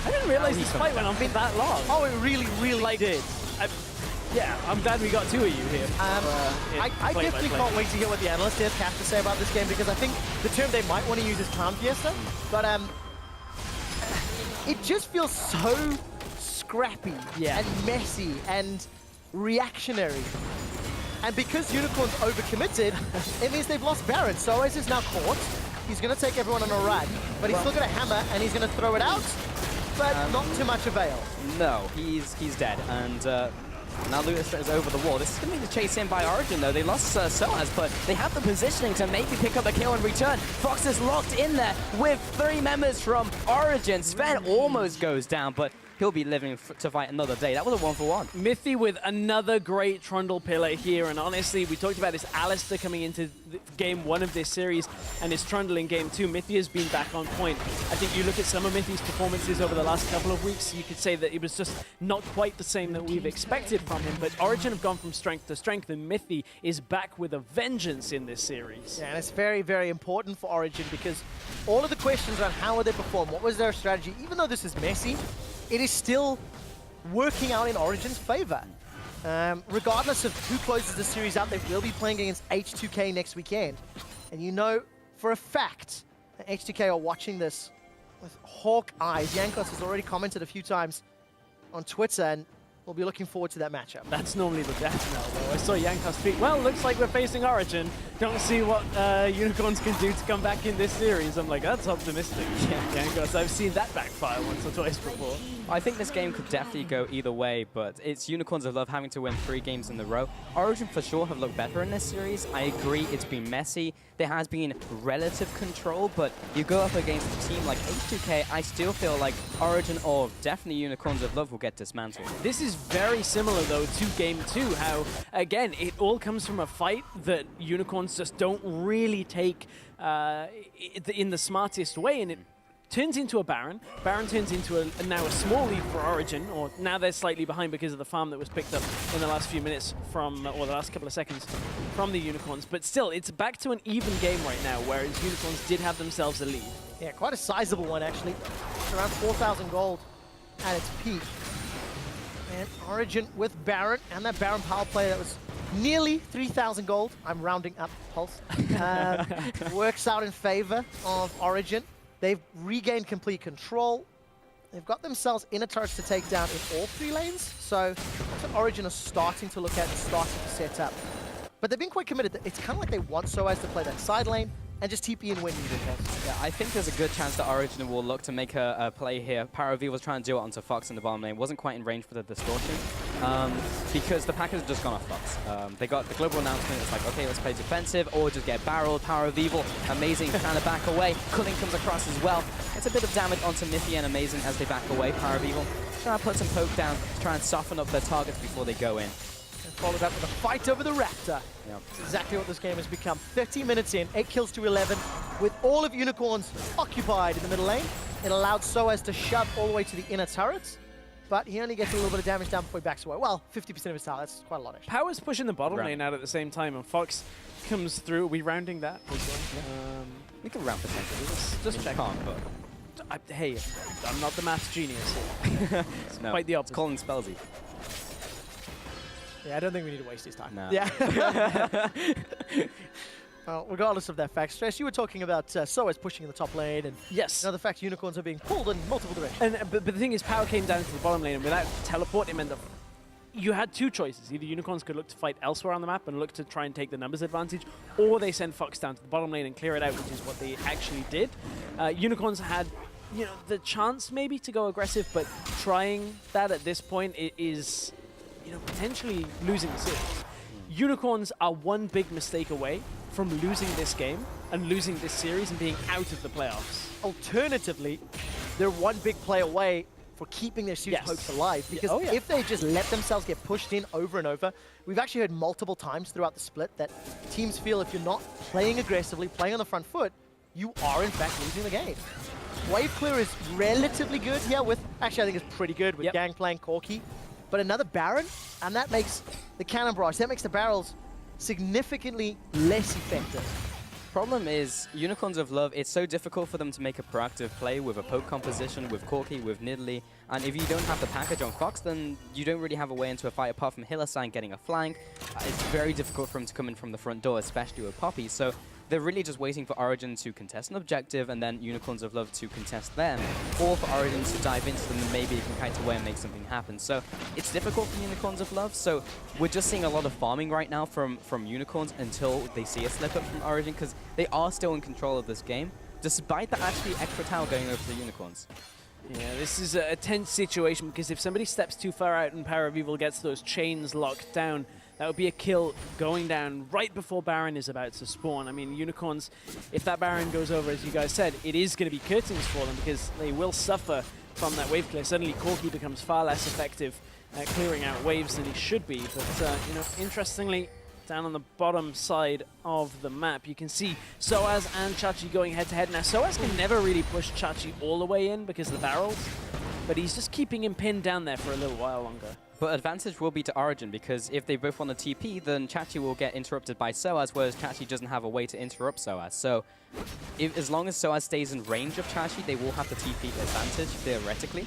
I didn't realize this fight went on for that long. Oh, it really, really did. Yeah, I'm glad we got two of you here. I definitely can't wait to hear what the analysts have to say about this game, because I think the term they might want to use is Clown Fiesta, but it just feels so scrappy and messy and reactionary. And because Unicorn's overcommitted, it means they've lost Baron. Soaz is now caught. He's going to take everyone on a run, but he's still going to hammer and he's going to throw it out, but not to much avail. No, he's dead, and now Lutus is over the wall. This is going to be the chase in by Origen, though. They lost Soaz, but they have the positioning to maybe pick up a kill and return. Fox is locked in there with 3 members from Origen. Sven almost goes down, but he'll be living to fight another day. That was a 1-for-1. Mithy with another great Trundle pillar here, and honestly, we talked about this Alistair coming into game 1 of this series, and his Trundle in game 2. Mithy has been back on point. I think you look at some of Mithy's performances over the last couple of weeks, you could say that it was just not quite the same that we've expected from him, but Origen have gone from strength to strength, and Mithy is back with a vengeance in this series. Yeah, and it's very, very important for Origen, because all of the questions around how would they perform, what was their strategy, even though this is messy, it is still working out in Origen's favor. Regardless of who closes the series out, they will be playing against H2K next weekend. And you know for a fact that H2K are watching this with hawk eyes. Yankos has already commented a few times on Twitter, and we'll be looking forward to that matchup. That's normally the death knell, though. I saw Yankos tweet, well, looks like we're facing Origen. Don't see what Unicorns can do to come back in this series. I'm like, that's optimistic. Yeah, Yankos, I've seen that backfire once or twice before. I think this game could definitely go either way, but it's Unicorns of Love having to win 3 games in a row. Origen for sure have looked better in this series. I agree, it's been messy. There has been relative control, but you go up against a team like H2K, I still feel like Origen or definitely Unicorns of Love will get dismantled. This is very similar, though, to game 2, how, again, it all comes from a fight that Unicorns just don't really take in the smartest way, and it turns into a Baron. Baron turns into now a small lead for Origen, or now they're slightly behind because of the farm that was picked up in the last few minutes from, or the last couple of seconds from the Unicorns. But still, it's back to an even game right now, whereas Unicorns did have themselves a lead. Yeah, quite a sizable one, actually. It's around 4,000 gold at its peak. And Origen with Baron, and that Baron power play that was nearly 3,000 gold. I'm rounding up, Pulse. Works out in favor of Origen. They've regained complete control. They've got themselves inner turrets to take down in all 3 lanes. So that's what Origen are starting to look at and starting to set up. But they've been quite committed. It's kind of like they want Soaz to play that side lane and just TP and win needed. Yeah, I think there's a good chance that Origen will look to make a play here. Paravi was trying to do it onto Fox in the bottom lane. Wasn't quite in range for the distortion because the pack has just gone off Fox. They got the global announcement. It's like, okay, let's play defensive or just get barreled. Power of Evil, amazing, kind of back away. Culling comes across as well. It's a bit of damage onto Mithy and amazing as they back away. Power of Evil trying to put some poke down to try and soften up their targets before they go in. Followed up with a fight over the Raptor. Yep. That's exactly what this game has become. 30 minutes in, 8 kills to 11, with all of Unicorns occupied in the middle lane. It allowed Soaz to shove all the way to the inner turrets, but he only gets a little bit of damage down before he backs away. Well, 50% of his tower, that's quite a lot, actually. Power's pushing the bottom lane out at the same time, and Fox comes through. Are we rounding that? We can round potentially. Just check. Can't, but hey, I'm not the maths genius here. no, quite the opposite. It's Colin Spellsy. Yeah, I don't think we need to waste his time. No. Yeah. Well, regardless of that fact, Stress, you were talking about Soaz pushing in the top lane, and yes, the fact Unicorns are being pulled in multiple directions. And but the thing is, Power came down to the bottom lane, and without teleport, it meant that you had 2 choices. Either Unicorns could look to fight elsewhere on the map and look to try and take the numbers advantage, or they send Fox down to the bottom lane and clear it out, which is what they actually did. Unicorns had, you know, the chance maybe to go aggressive, but trying that at this point is, you know, potentially losing the series. Unicorns are one big mistake away from losing this game and losing this series and being out of the playoffs. Alternatively, they're one big play away for keeping their series hopes alive, because if they just let themselves get pushed in over and over, we've actually heard multiple times throughout the split that teams feel if you're not playing aggressively, playing on the front foot, you are in fact losing the game. Wave clear is relatively good here with, actually I think it's pretty good with Gang playing Corki, but another Baron, and that makes the cannon barrage, that makes the barrels significantly less effective. problem is Unicorns of Love, it's so difficult for them to make a proactive play with a poke composition, with Corki, with Nidalee, and if you don't have the package on Fox, then you don't really have a way into a fight apart from Hylissang getting a flank. It's very difficult for him to come in from the front door, especially with Poppy, so they're really just waiting for Origen to contest an objective and then Unicorns of Love to contest them, or for Origen to dive into them and maybe it can kite away and make something happen. So it's difficult for Unicorns of Love, so we're just seeing a lot of farming right now from Unicorns until they see a slip up from Origen, because they are still in control of this game, despite the actually extra tower going over to the Unicorns. Yeah, this is a tense situation because if somebody steps too far out and Power of Evil gets those chains locked down, that would be a kill going down right before Baron is about to spawn. I mean, Unicorns, if that Baron goes over, as you guys said, it is going to be curtains for them because they will suffer from that wave clear. Suddenly, Corki becomes far less effective at clearing out waves than he should be. But, you know, interestingly, down on the bottom side of the map, you can see Soaz and Chachi going head-to-head. Now, Soaz can never really push Chachi all the way in because of the barrels, but he's just keeping him pinned down there for a little while longer. But advantage will be to Origen, because if they both want to TP, then Chachi will get interrupted by Soaz, whereas Chachi doesn't have a way to interrupt Soaz. So as long as Soaz stays in range of Chachi, they will have the TP advantage, theoretically.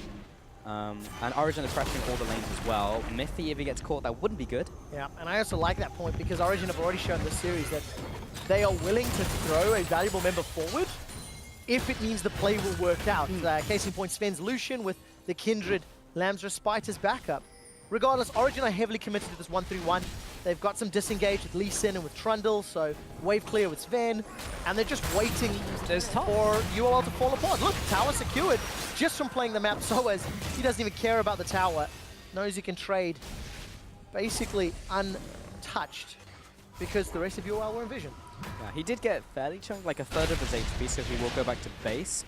And Origen is pressuring all the lanes as well. Miffy, if he gets caught, that wouldn't be good. Yeah, and I also like that point because Origen have already shown this series that they are willing to throw a valuable member forward if it means the play will work out. Case in point, Sven's Lucian with the Kindred Lamb's Respite as backup. Regardless, Origen are heavily committed to this 1-3-1. They've got some disengage with Lee Sin and with Trundle, so wave clear with Sven, and they're just waiting for UOL to fall apart. Look, tower secured just from playing the map so as he doesn't even care about the tower. Knows he can trade basically untouched because the rest of UOL were in vision. Yeah, he did get fairly chunked, like a third of his HP, so he will go back to base.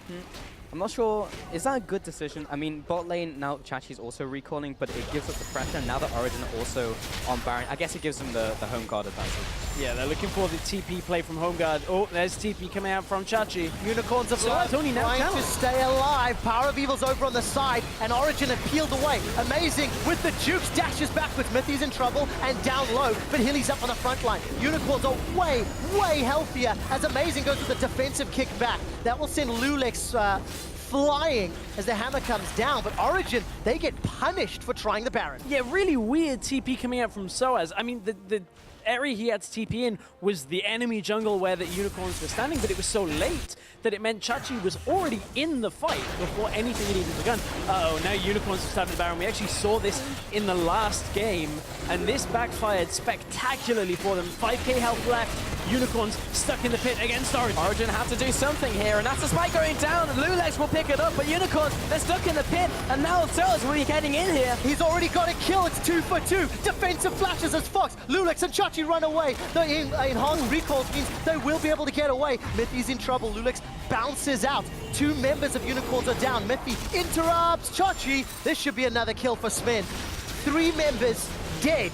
I'm not sure, is that a good decision? I mean, bot lane, now Chachi's also recalling, but it gives up the pressure. Now that Origen are also on Baron, I guess it gives them the home guard advantage. Yeah, they're looking for the TP play from home guard. Oh, there's TP coming out from Chachi. Unicorns of Love trying to stay alive. Power of Evil's over on the side, and Origen have peeled away. Amazing, with the Jukes, dashes backwards. Mithy's in trouble, and down low, but Hilly's up on the front line. Unicorns are way, way healthier, as Amazing goes with a defensive kick back. That will send Lulex flying as the hammer comes down, but Origen, they get punished for trying the Baron. Yeah, really weird TP coming out from Soaz. I mean, the area he had to TP in was the enemy jungle where the Unicorns were standing, but it was so late that it meant Chachi was already in the fight before anything had even begun. Uh-oh, now Unicorns have started the Baron. We actually saw this in the last game, and this backfired spectacularly for them. 5k health left. Unicorns stuck in the pit against Origen. Origen have to do something here, and that's the spike going down. Lulex will pick it up, but Unicorns, they're stuck in the pit, and now Soaz will be getting in here. He's already got a kill. It's 2 for 2. Defensive flashes as Fox, Lulex, and Chachi run away. The enhanced recalls means they will be able to get away. Mithy's in trouble. Lulex bounces out. 2 members of Unicorns are down. Mithy interrupts Chachi. This should be another kill for Sven. 3 members dead,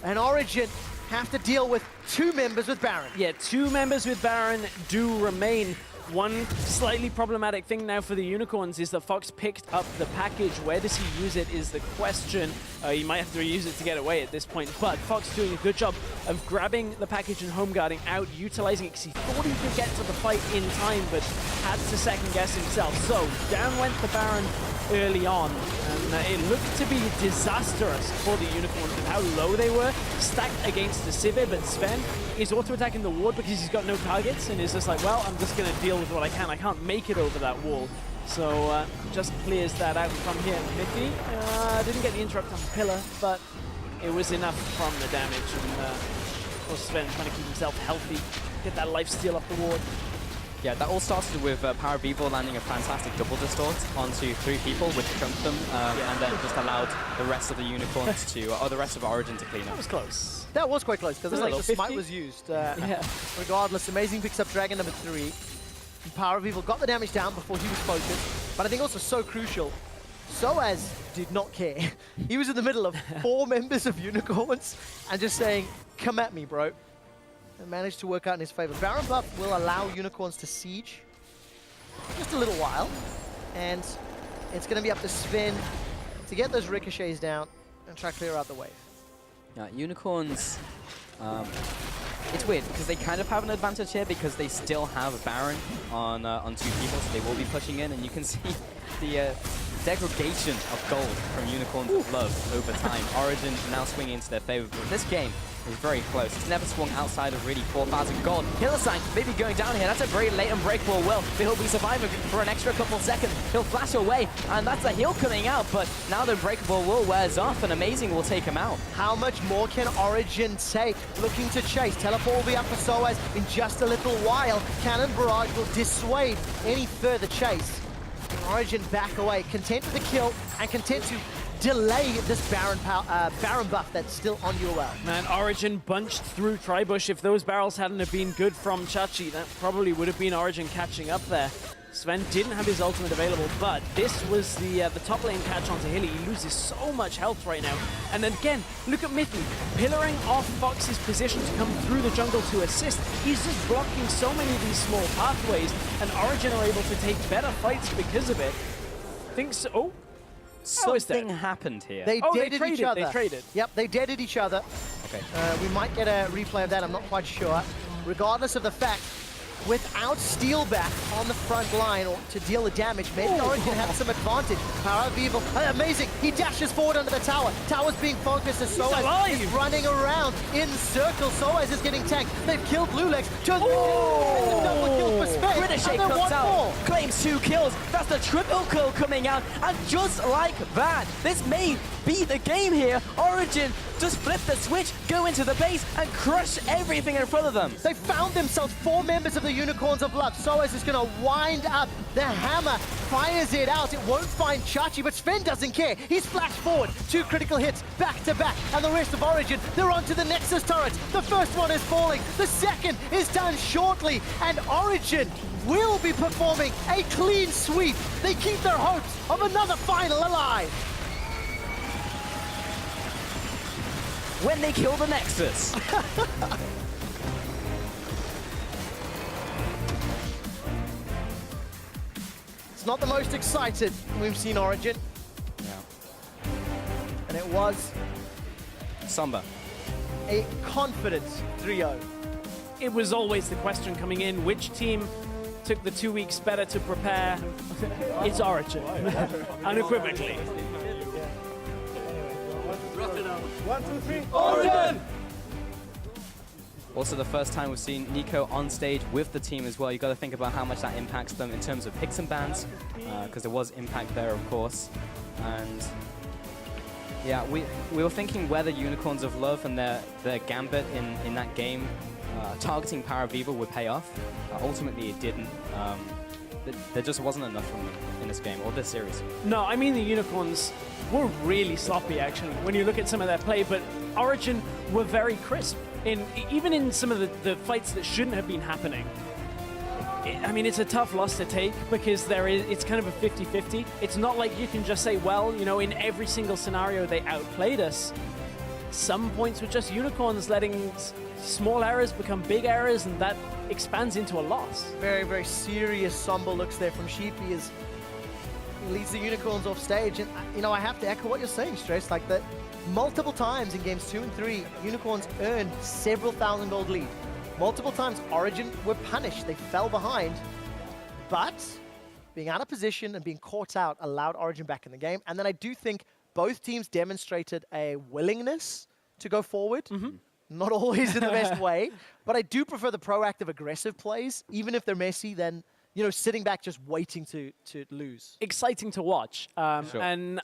and Origen have to deal with 2 members with Baron. Yeah, 2 members with Baron do remain. One slightly problematic thing now for the Unicorns is that Fox picked up the package. Where does he use it is the question. He might have to reuse it to get away at this point, but Fox doing a good job of grabbing the package and home guarding out, utilizing it because he thought he could get to the fight in time, but had to second guess himself. So down went the Baron early on, and it looked to be disastrous for the Unicorns with how low they were, stacked against the Sivir, but Sven is auto-attacking the ward because he's got no targets, and is just like, well, I'm just going to deal with what I can. I can't make it over that wall. So just clears that out from here. Miffy didn't get the interrupt on the pillar, but it was enough from the damage. And of course, Sven trying to keep himself healthy, get that lifesteal off the ward. Yeah, that all started with Power of Evil landing a fantastic double distort onto 3 people, which chunked them, and then just allowed the rest of the Unicorns to, or the rest of Origen to clean up. That was close. That was quite close, because like the 50? smite was used. Regardless, Amazing picks up Dragon number 3. And Power of Evil got the damage down before he was focused, but I think also so crucial, Soaz did not care. He was in the middle of 4 members of Unicorns and just saying, come at me, bro. And managed to work out in his favor. Baron buff will allow Unicorns to siege just a little while, and it's going to be up to Sven to get those ricochets down and try to clear out the wave. Yeah, Unicorns, It's weird because they kind of have an advantage here because they still have Baron on 2 people, so they will be pushing in, and you can see the degradation of gold from Unicorns of Love over time. Origen now swinging into their favor, but this game is very close. It's never swung outside of really 4,000 gold. Hylissang maybe going down here. That's a very late unbreakable will, but he'll be surviving for an extra couple seconds. He'll flash away, and that's a heal coming out, but now the unbreakable will wears off, and Amazing will take him out. How much more can Origen take? Looking to chase. Teleport will be up for Soaz in just a little while. Cannon Barrage will dissuade any further chase. Origen back away, content with the kill, and content to delay this Baron buff that's still on UOL. Man, Origen bunched through Tribush. If those barrels hadn't have been good from Chachi, that probably would have been Origen catching up there. Sven didn't have his ultimate available, but this was the top lane catch onto Hilly. He loses so much health right now. And then again, look at Mithy, pillaring off Fox's position to come through the jungle to assist. He's just blocking so many of these small pathways, and Origen are able to take better fights because of it. Think so. Oh. Something happened here. They deaded each other. They traded. Yep, they deaded each other. Okay. We might get a replay of that, I'm not quite sure. Regardless of the fact, without steal back on the front line or to deal the damage, maybe Origen had some advantage. Power of Evil, Amazing, he dashes forward under the tower. Tower's being focused as Soaz is running around in circles. Soaz is getting tanked. They've killed Lulex. Just double kill for Sven. Ricochet and then comes one out, more. claims 2 kills. That's the triple kill coming out, and just like that, this may be the game here. Origen just flip the switch, go into the base, and crush everything in front of them. They found themselves 4 members of the Unicorns of Love. Soaz is going to wind up the hammer, fires it out. It won't find Chachi, but Sven doesn't care. He's flashed forward, 2 critical hits back to back, and the rest of Origen, they're onto the Nexus turret. The first one is falling, the second is done shortly, and Origen will be performing a clean sweep. They keep their hopes of another final alive. When they kill the Nexus. It's not the most excited we've seen Origen, Yeah. and it was Samba. a confident 3-0. It was always the question coming in, which team took the 2 weeks better to prepare? It's Origen, unequivocally. 1, 2, 3, Origen! Also the first time we've seen Nico on stage with the team as well. You got to think about how much that impacts them in terms of picks and bans, because there was impact there, of course. And yeah, we were thinking whether Unicorns of Love and their gambit in that game, targeting Power of Evil would pay off. Ultimately, it didn't. There just wasn't enough from them in this game or this series. No, I mean the Unicorns were really sloppy actually when you look at some of their play, but Origen were very crisp. Even in some of the fights that shouldn't have been happening. I mean, it's a tough loss to take because it's kind of a 50-50. It's not like you can just say, well, you know, in every single scenario they outplayed us. Some points were just Unicorns letting small errors become big errors, and that expands into a loss. Very, very serious somber looks there from Sheepy as he leads the Unicorns off stage. And, you know, I have to echo what you're saying, Stress, like that multiple times in games 2 and 3, Unicorns earned several thousand gold lead. Multiple times, Origen were punished. They fell behind. But being out of position and being caught out allowed Origen back in the game. And then I do think both teams demonstrated a willingness to go forward. Not always in the best way, but I do prefer the proactive, aggressive plays, even if they're messy, than, you know, sitting back just waiting to lose. Exciting to watch. Sure. And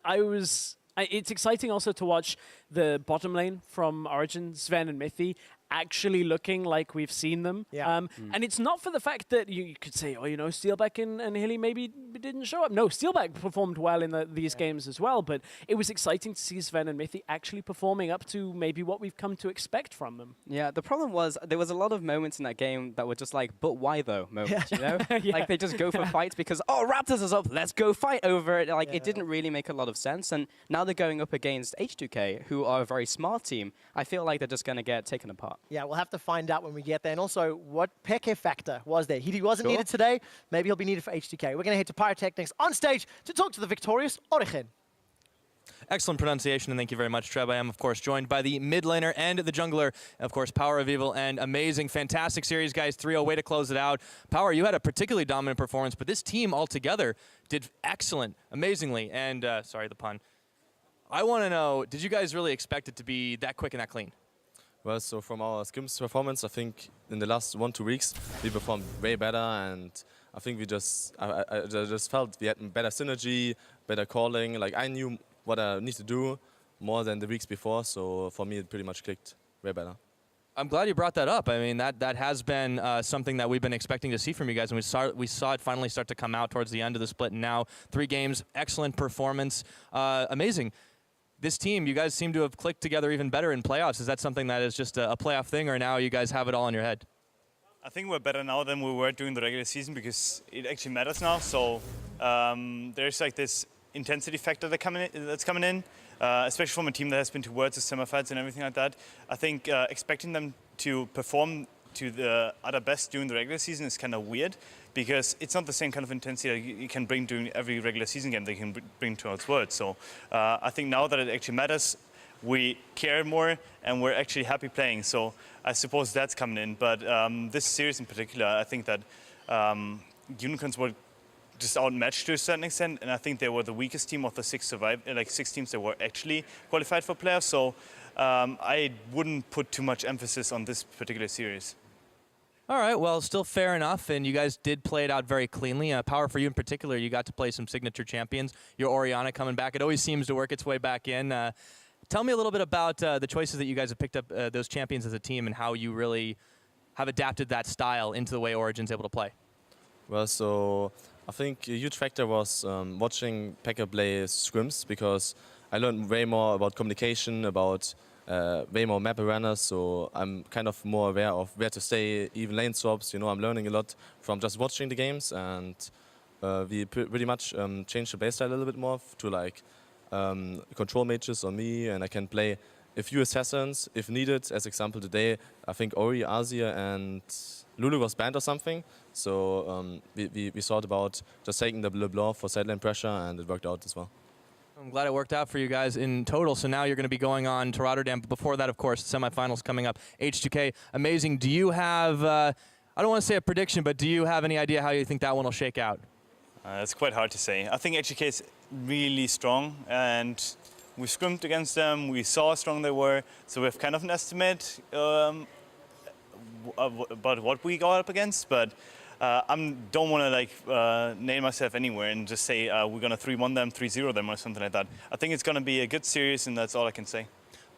it's exciting also to watch the bottom lane from Origen, Sven and Mithy, actually looking like we've seen them. Yeah. And it's not for the fact that you could say, oh, you know, Steelback and Hilly maybe didn't show up. No, Steelback performed well in these games as well, but it was exciting to see Sven and Mithy actually performing up to maybe what we've come to expect from them. Yeah, the problem was there was a lot of moments in that game that were just like, but why though moments, you know? Yeah. Like they just go for fights because, oh, Raptors is up, let's go fight over it. Like it didn't really make a lot of sense. And now they're going up against H2K, who are a very smart team. I feel like they're just going to get taken apart. Yeah, we'll have to find out when we get there. And also, what Peke factor was there? He wasn't needed today. Maybe he'll be needed for H2K. We're going to head to Pyrotechnics on stage to talk to the victorious Origen. Excellent pronunciation, and thank you very much, Treb. I am, of course, joined by the mid laner and the jungler, of course, Power of Evil, and amazing, fantastic series, guys. 3-0, way to close it out. Power, you had a particularly dominant performance, but this team altogether did excellent, amazingly, and, sorry, the pun. I want to know, did you guys really expect it to be that quick and that clean? Well, so from our scrims performance, I think in the last 1-2 weeks, we performed way better, and I think I just felt we had better synergy, better calling. Like, I knew what I need to do more than the weeks before, so for me it pretty much clicked way better. I'm glad you brought that up. I mean, that has been something that we've been expecting to see from you guys, and we saw it finally start to come out towards the end of the split, and now 3 games, excellent performance, amazing. This team, you guys seem to have clicked together even better in playoffs. Is that something that is just a playoff thing, or now you guys have it all in your head? I think we're better now than we were during the regular season because it actually matters now. So there's like this intensity factor that's coming in, especially from a team that has been to Worlds, semifinals and everything like that. I think expecting them to perform to the other best during the regular season is kind of weird because it's not the same kind of intensity that you can bring during every regular season game that you can bring towards Worlds. So I think now that it actually matters, we care more and we're actually happy playing. So I suppose that's coming in. But this series in particular, I think that Unicorns were just outmatched to a certain extent, and I think they were the weakest team of the 6 teams that were actually qualified for playoffs. So I wouldn't put too much emphasis on this particular series. All right, well, still fair enough, and you guys did play it out very cleanly. Power, for you in particular, you got to play some signature champions. Your Oriana coming back. It always seems to work its way back in. Tell me a little bit about the choices that you guys have picked up, those champions as a team, and how you really have adapted that style into the way Origen's able to play. Well, so I think a huge factor was watching Pekka play scrims because I learned way more about communication, about way more map awareness, so I'm kind of more aware of where to stay, even lane swaps. You know, I'm learning a lot from just watching the games, and we pretty much changed the playstyle a little bit more to like control mages on me, and I can play a few assassins if needed. As example, today I think Ori, Azir, and Lulu was banned or something, so we thought about just taking the LeBlanc for sideline pressure, and it worked out as well. I'm glad it worked out for you guys in total. So now you're going to be going on to Rotterdam. But before that, of course, the semifinals coming up. H2K, amazing. Do you have, I don't want to say a prediction, but do you have any idea how you think that one will shake out? It's quite hard to say. I think HGK is really strong, and we scrimmed against them. We saw how strong they were, so we have kind of an estimate about what we got up against. But I don't want to like name myself anywhere and just say we're going to 3-1 them, 3-0 them, or something like that. I think it's going to be a good series, and that's all I can say.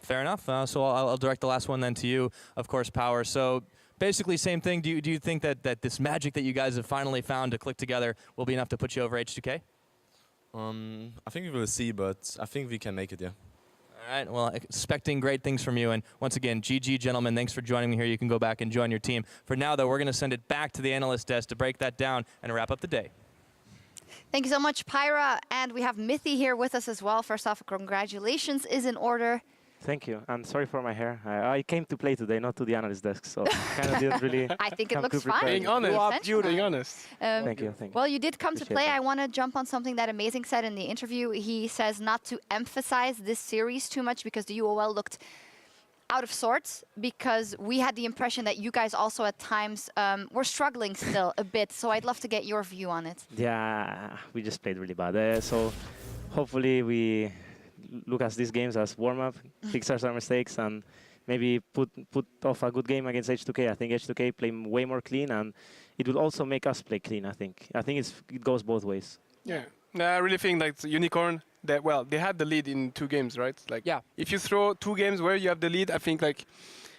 Fair enough. So I'll direct the last one then to you, of course, Power. So basically, same thing. Do you think that this magic that you guys have finally found to click together will be enough to put you over H2K? I think we will see, but I think we can make it, yeah. All right, well, expecting great things from you. And once again, GG, gentlemen, thanks for joining me here. You can go back and join your team. For now, though, we're going to send it back to the analyst desk to break that down and wrap up the day. Thank you so much, Pyra. And we have Mithy here with us as well. First off, congratulations is in order. Thank you. I'm sorry for my hair. I came to play today, not to the analyst desk, so kind of didn't really. I think it looks fine. Being honest, being honest. Thank you. Thank you. Well, you did come to Appreciate play. that. I want to jump on something that Amazing said in the interview. He says not to emphasize this series too much because the UOL looked out of sorts, because we had the impression that you guys also at times were struggling still a bit. So I'd love to get your view on it. Yeah, we just played really bad. So hopefully we look at these games as warm-up, fix our mistakes, and maybe put off a good game against H2K. I think H2K play way more clean, and it will also make us play clean, I think. I think it goes both ways. Yeah. No, I really think like Unicorn, they had the lead in 2 games, right? Like, yeah. If you throw 2 games where you have the lead, I think like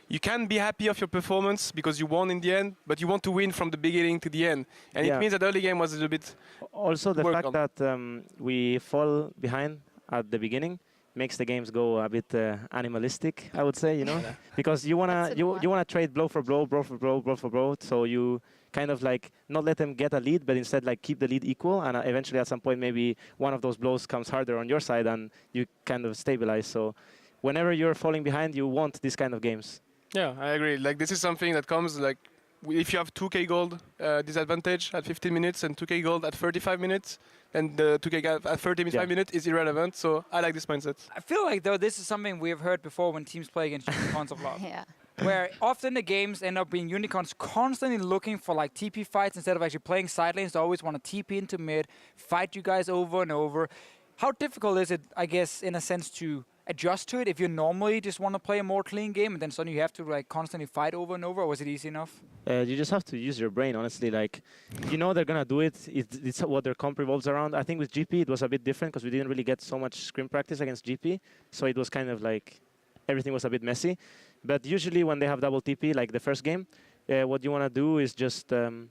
you can be happy of your performance because you won in the end, but you want to win from the beginning to the end. And it means that early game was a little bit also the fact that we fall behind at the beginning makes the games go a bit animalistic, I would say, you know, because you wanna trade blow for blow, blow for blow, blow for blow, so you kind of like not let them get a lead, but instead like keep the lead equal, and eventually at some point maybe one of those blows comes harder on your side, and you kind of stabilize. So whenever you're falling behind, you want these kind of games. Yeah, I agree. Like this is something that comes like if you have 2k gold disadvantage at 15 minutes and 2k gold at 35 minutes, and the 2k gold at 35 minutes is irrelevant. So I like this mindset. I feel like, though, this is something we've heard before when teams play against Unicorns of Love. Yeah. Where often the games end up being Unicorns constantly looking for like TP fights instead of actually playing side lanes. They always want to TP into mid, fight you guys over and over. How difficult is it, I guess, in a sense, to adjust to it if you normally just want to play a more clean game and then suddenly you have to like constantly fight over and over, or was it easy enough? You just have to use your brain, honestly. Like, you know they're going to do it. It's what their comp revolves around. I think with GP it was a bit different because we didn't really get so much scrim practice against GP. So it was kind of like everything was a bit messy. But usually when they have double TP, like the first game, what you want to do is just know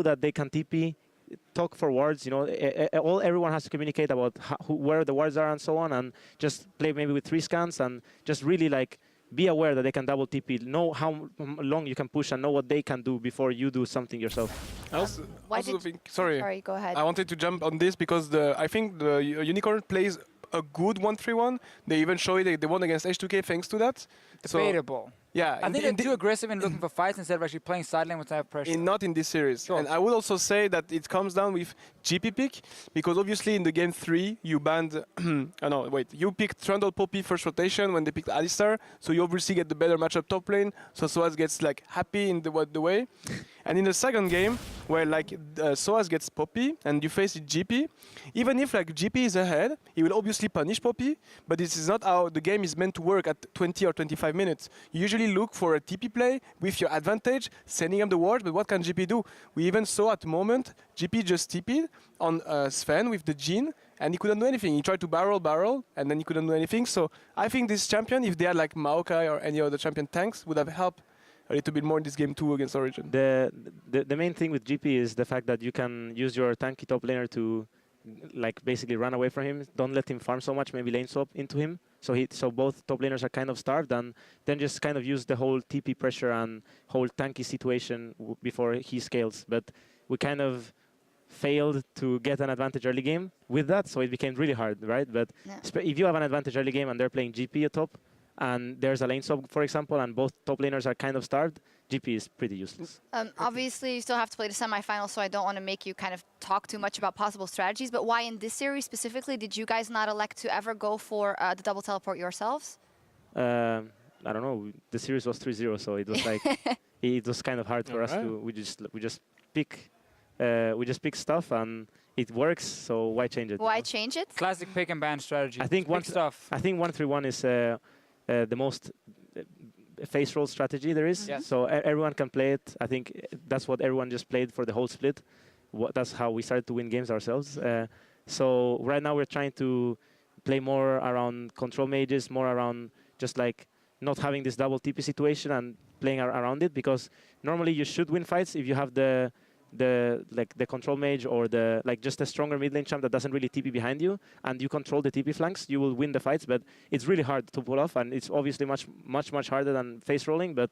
that they can TP, talk for wards. You know, everyone has to communicate about where the wards are and so on, and just play maybe with 3 scans and just really like be aware that they can double TP, know how long you can push and know what they can do before you do something yourself. I also think, sorry, go ahead. I wanted to jump on this because I think the Unicorn plays a good 1-3-1. They even show it. They won against H2K thanks to that. Debatable. So, yeah, I think they're too aggressive in looking for fights instead of actually playing side lane without pressure. Not in this series. Sure. And I would also say that it comes down with GP pick, because obviously in the game 3 you banned. You picked Trundle Poppy first rotation when they picked Alistar, so you obviously get the better matchup top lane. So Soaz gets like happy in the way. And in the second game, where like Soaz gets Poppy and you face GP, even if like GP is ahead, he will obviously punish Poppy, but this is not how the game is meant to work at 20 or 25 minutes. You usually look for a TP play with your advantage, sending him the ward, but what can GP do? We even saw at the moment, GP just TP'd on Sven with the Jhin, and he couldn't do anything. He tried to barrel, and then he couldn't do anything. So I think this champion, if they had like Maokai or any other champion tanks, would have helped a little bit more in this game 2 against Origen. The main thing with GP is the fact that you can use your tanky top laner to like basically run away from him. Don't let him farm so much, maybe lane swap into him. So both top laners are kind of starved, and then just kind of use the whole TP pressure and whole tanky situation before he scales. But we kind of failed to get an advantage early game with that, so it became really hard, right? But if you have an advantage early game and they're playing GP at top, and there's a lane swap, for example, and both top laners are kind of starved, GP is pretty useless. Obviously, you still have to play the semifinals, so I don't want to make you kind of talk too much about possible strategies, but why in this series specifically did you guys not elect to ever go for the double teleport yourselves? I don't know. The series was 3-0, so it was like it was kind of hard for us to. We just pick stuff and it works. So why change it? Why change it? Classic pick and ban strategy. I think 1-3-1 is the most face roll strategy there is. Yes. So everyone can play it. I think that's what everyone just played for the whole split. That's how we started to win games ourselves. So right now we're trying to play more around control mages, more around just like not having this double TP situation and playing around it, because normally you should win fights if you have the control mage or just a stronger mid lane champ that doesn't really TP behind you and you control the TP flanks, you will win the fights. But it's really hard to pull off, and it's obviously much harder than face rolling. But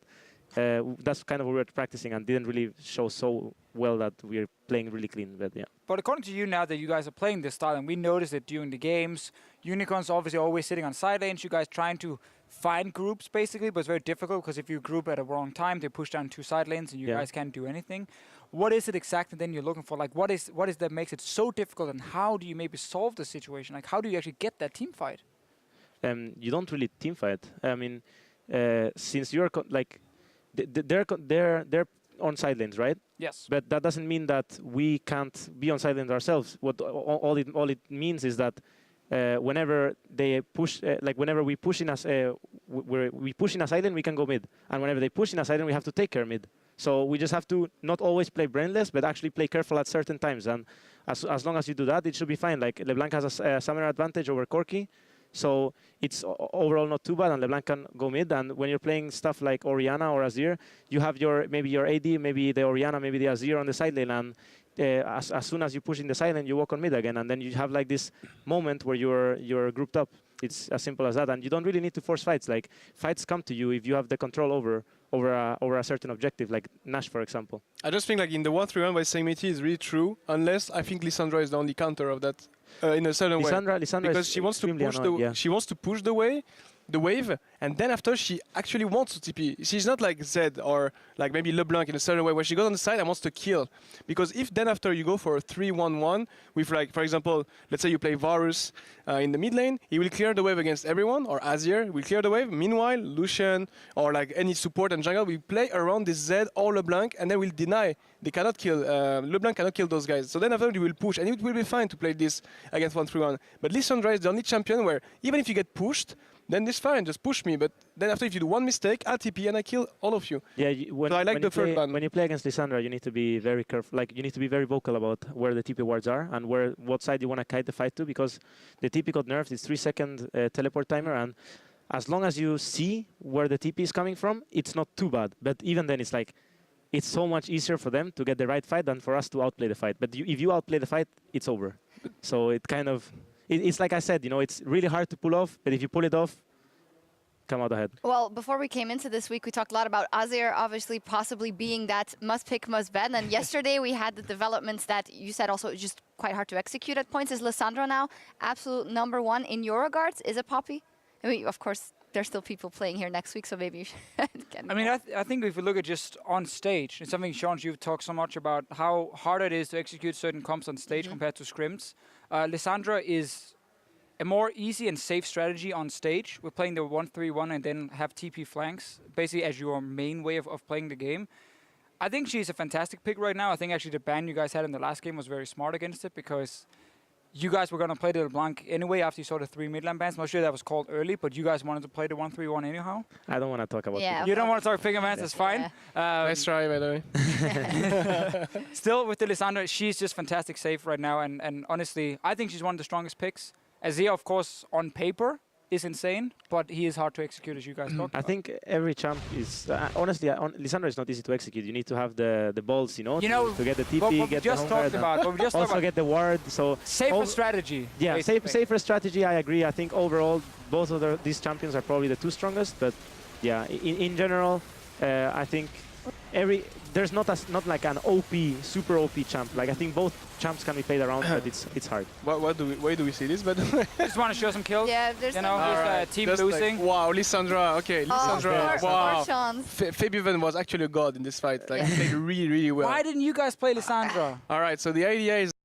that's kind of what we're practicing and didn't really show so well that we're playing really clean. But yeah. But according to you, now that you guys are playing this style, and we noticed it during the games, Unicorns obviously always sitting on side lanes, you guys trying to find groups basically, but it's very difficult because if you group at a wrong time, they push down 2 side lanes and you guys can't do anything. What is it exactly then you're looking for? Like, what is that makes it so difficult, and how do you maybe solve the situation? Like, how do you actually get that team fight? You don't really team fight. I mean, since you're they're on side lanes, right? Yes. But that doesn't mean that we can't be on side lanes ourselves. What all it means is that whenever they push, whenever we push in we push in a side lane, we can go mid, and whenever they push in a side lane, we have to take care mid. So we just have to not always play brainless, but actually play careful at certain times. And as long as you do that, it should be fine. Like LeBlanc has a summoner advantage over Corki, so it's overall not too bad, and LeBlanc can go mid. And when you're playing stuff like Orianna or Azir, you have maybe your AD, maybe the Orianna, maybe the Azir on the side lane, and as soon as you push in the side lane, you walk on mid again, and then you have like this moment where you're grouped up. It's as simple as that, and you don't really need to force fights. Like fights come to you if you have the control over a certain objective, like Nash, for example. I just think like in the 1-3-1 by Sengmiti is really true, unless I think Lissandra is the only counter of that in a certain way. Lissandra because she wants to push the way, the wave, and then after she actually wants to TP. She's not like Zed or like maybe LeBlanc in a certain way where she goes on the side and wants to kill. Because if then after you go for a 3-1-1 with like, for example, let's say you play Varus in the mid lane, he will clear the wave against everyone, or Azir will clear the wave. Meanwhile, Lucian or like any support and jungle will play around this Zed or LeBlanc, and then will deny. They cannot kill, LeBlanc cannot kill those guys. So then after you will push, and it will be fine to play this against 1-3-1. But Lissandra is the only champion where even if you get pushed, then it's fine, just push me. But then after if you do one mistake, I'll TP and I kill all of you. Yeah, so I like the third ban. When you play against Lissandra, you need to be very careful. Like you need to be very vocal about where the TP wards are and what side you want to kite the fight to, because the TP got nerfed. It's 3-second teleport timer, and as long as you see where the TP is coming from, it's not too bad. But even then, it's like it's so much easier for them to get the right fight than for us to outplay the fight. But if you outplay the fight, it's over. So it kind of. It's like I said, it's really hard to pull off, but if you pull it off, come out ahead. Well, before we came into this week, we talked a lot about Azir obviously possibly being that must pick, must ban. And yesterday we had the developments that you said also just quite hard to execute at points. Is Lissandra now absolute #1 in your regards? Is it Poppy? I mean, of course, there's still people playing here next week, so maybe you should get I mean, I think if we look at just on stage, it's something, Sean, you've talked so much about how hard it is to execute certain comps on stage compared to scrims. Lissandra is a more easy and safe strategy on stage. We're playing the 1-3-1 and then have TP flanks, basically as your main way of playing the game. I think she's a fantastic pick right now. I think actually the ban you guys had in the last game was very smart against it, because you guys were going to play the LeBlanc anyway after you saw the 3 mid lane bans. I'm not sure that was called early, but you guys wanted to play the 1-3-1 anyhow. I don't want to talk about it. You don't want to talk pick bans, that's fine. Nice try, by the way. Still, with the Lissandra, she's just fantastic safe right now, and honestly, I think she's one of the strongest picks. Azir, of course, on paper, is insane, but he is hard to execute, as you guys talked about. I think every champ is... honestly, Lissandra is not easy to execute. You need to have the balls, to get the TP, get the home also get the ward. So safer strategy. Yeah, safer strategy, I agree. I think overall, both of these champions are probably the 2 strongest, but yeah, in general, I think there's not like an OP, super OP champ. Like I think both champs can be played around, but it's hard. Why do we see this? But just want to show some kills. Yeah, there's team losing. Like, wow, Lissandra. Okay, Lissandra. Wow. Fabian was actually a god in this fight. Like played really, really well. Why didn't you guys play Lissandra? All right, so the idea is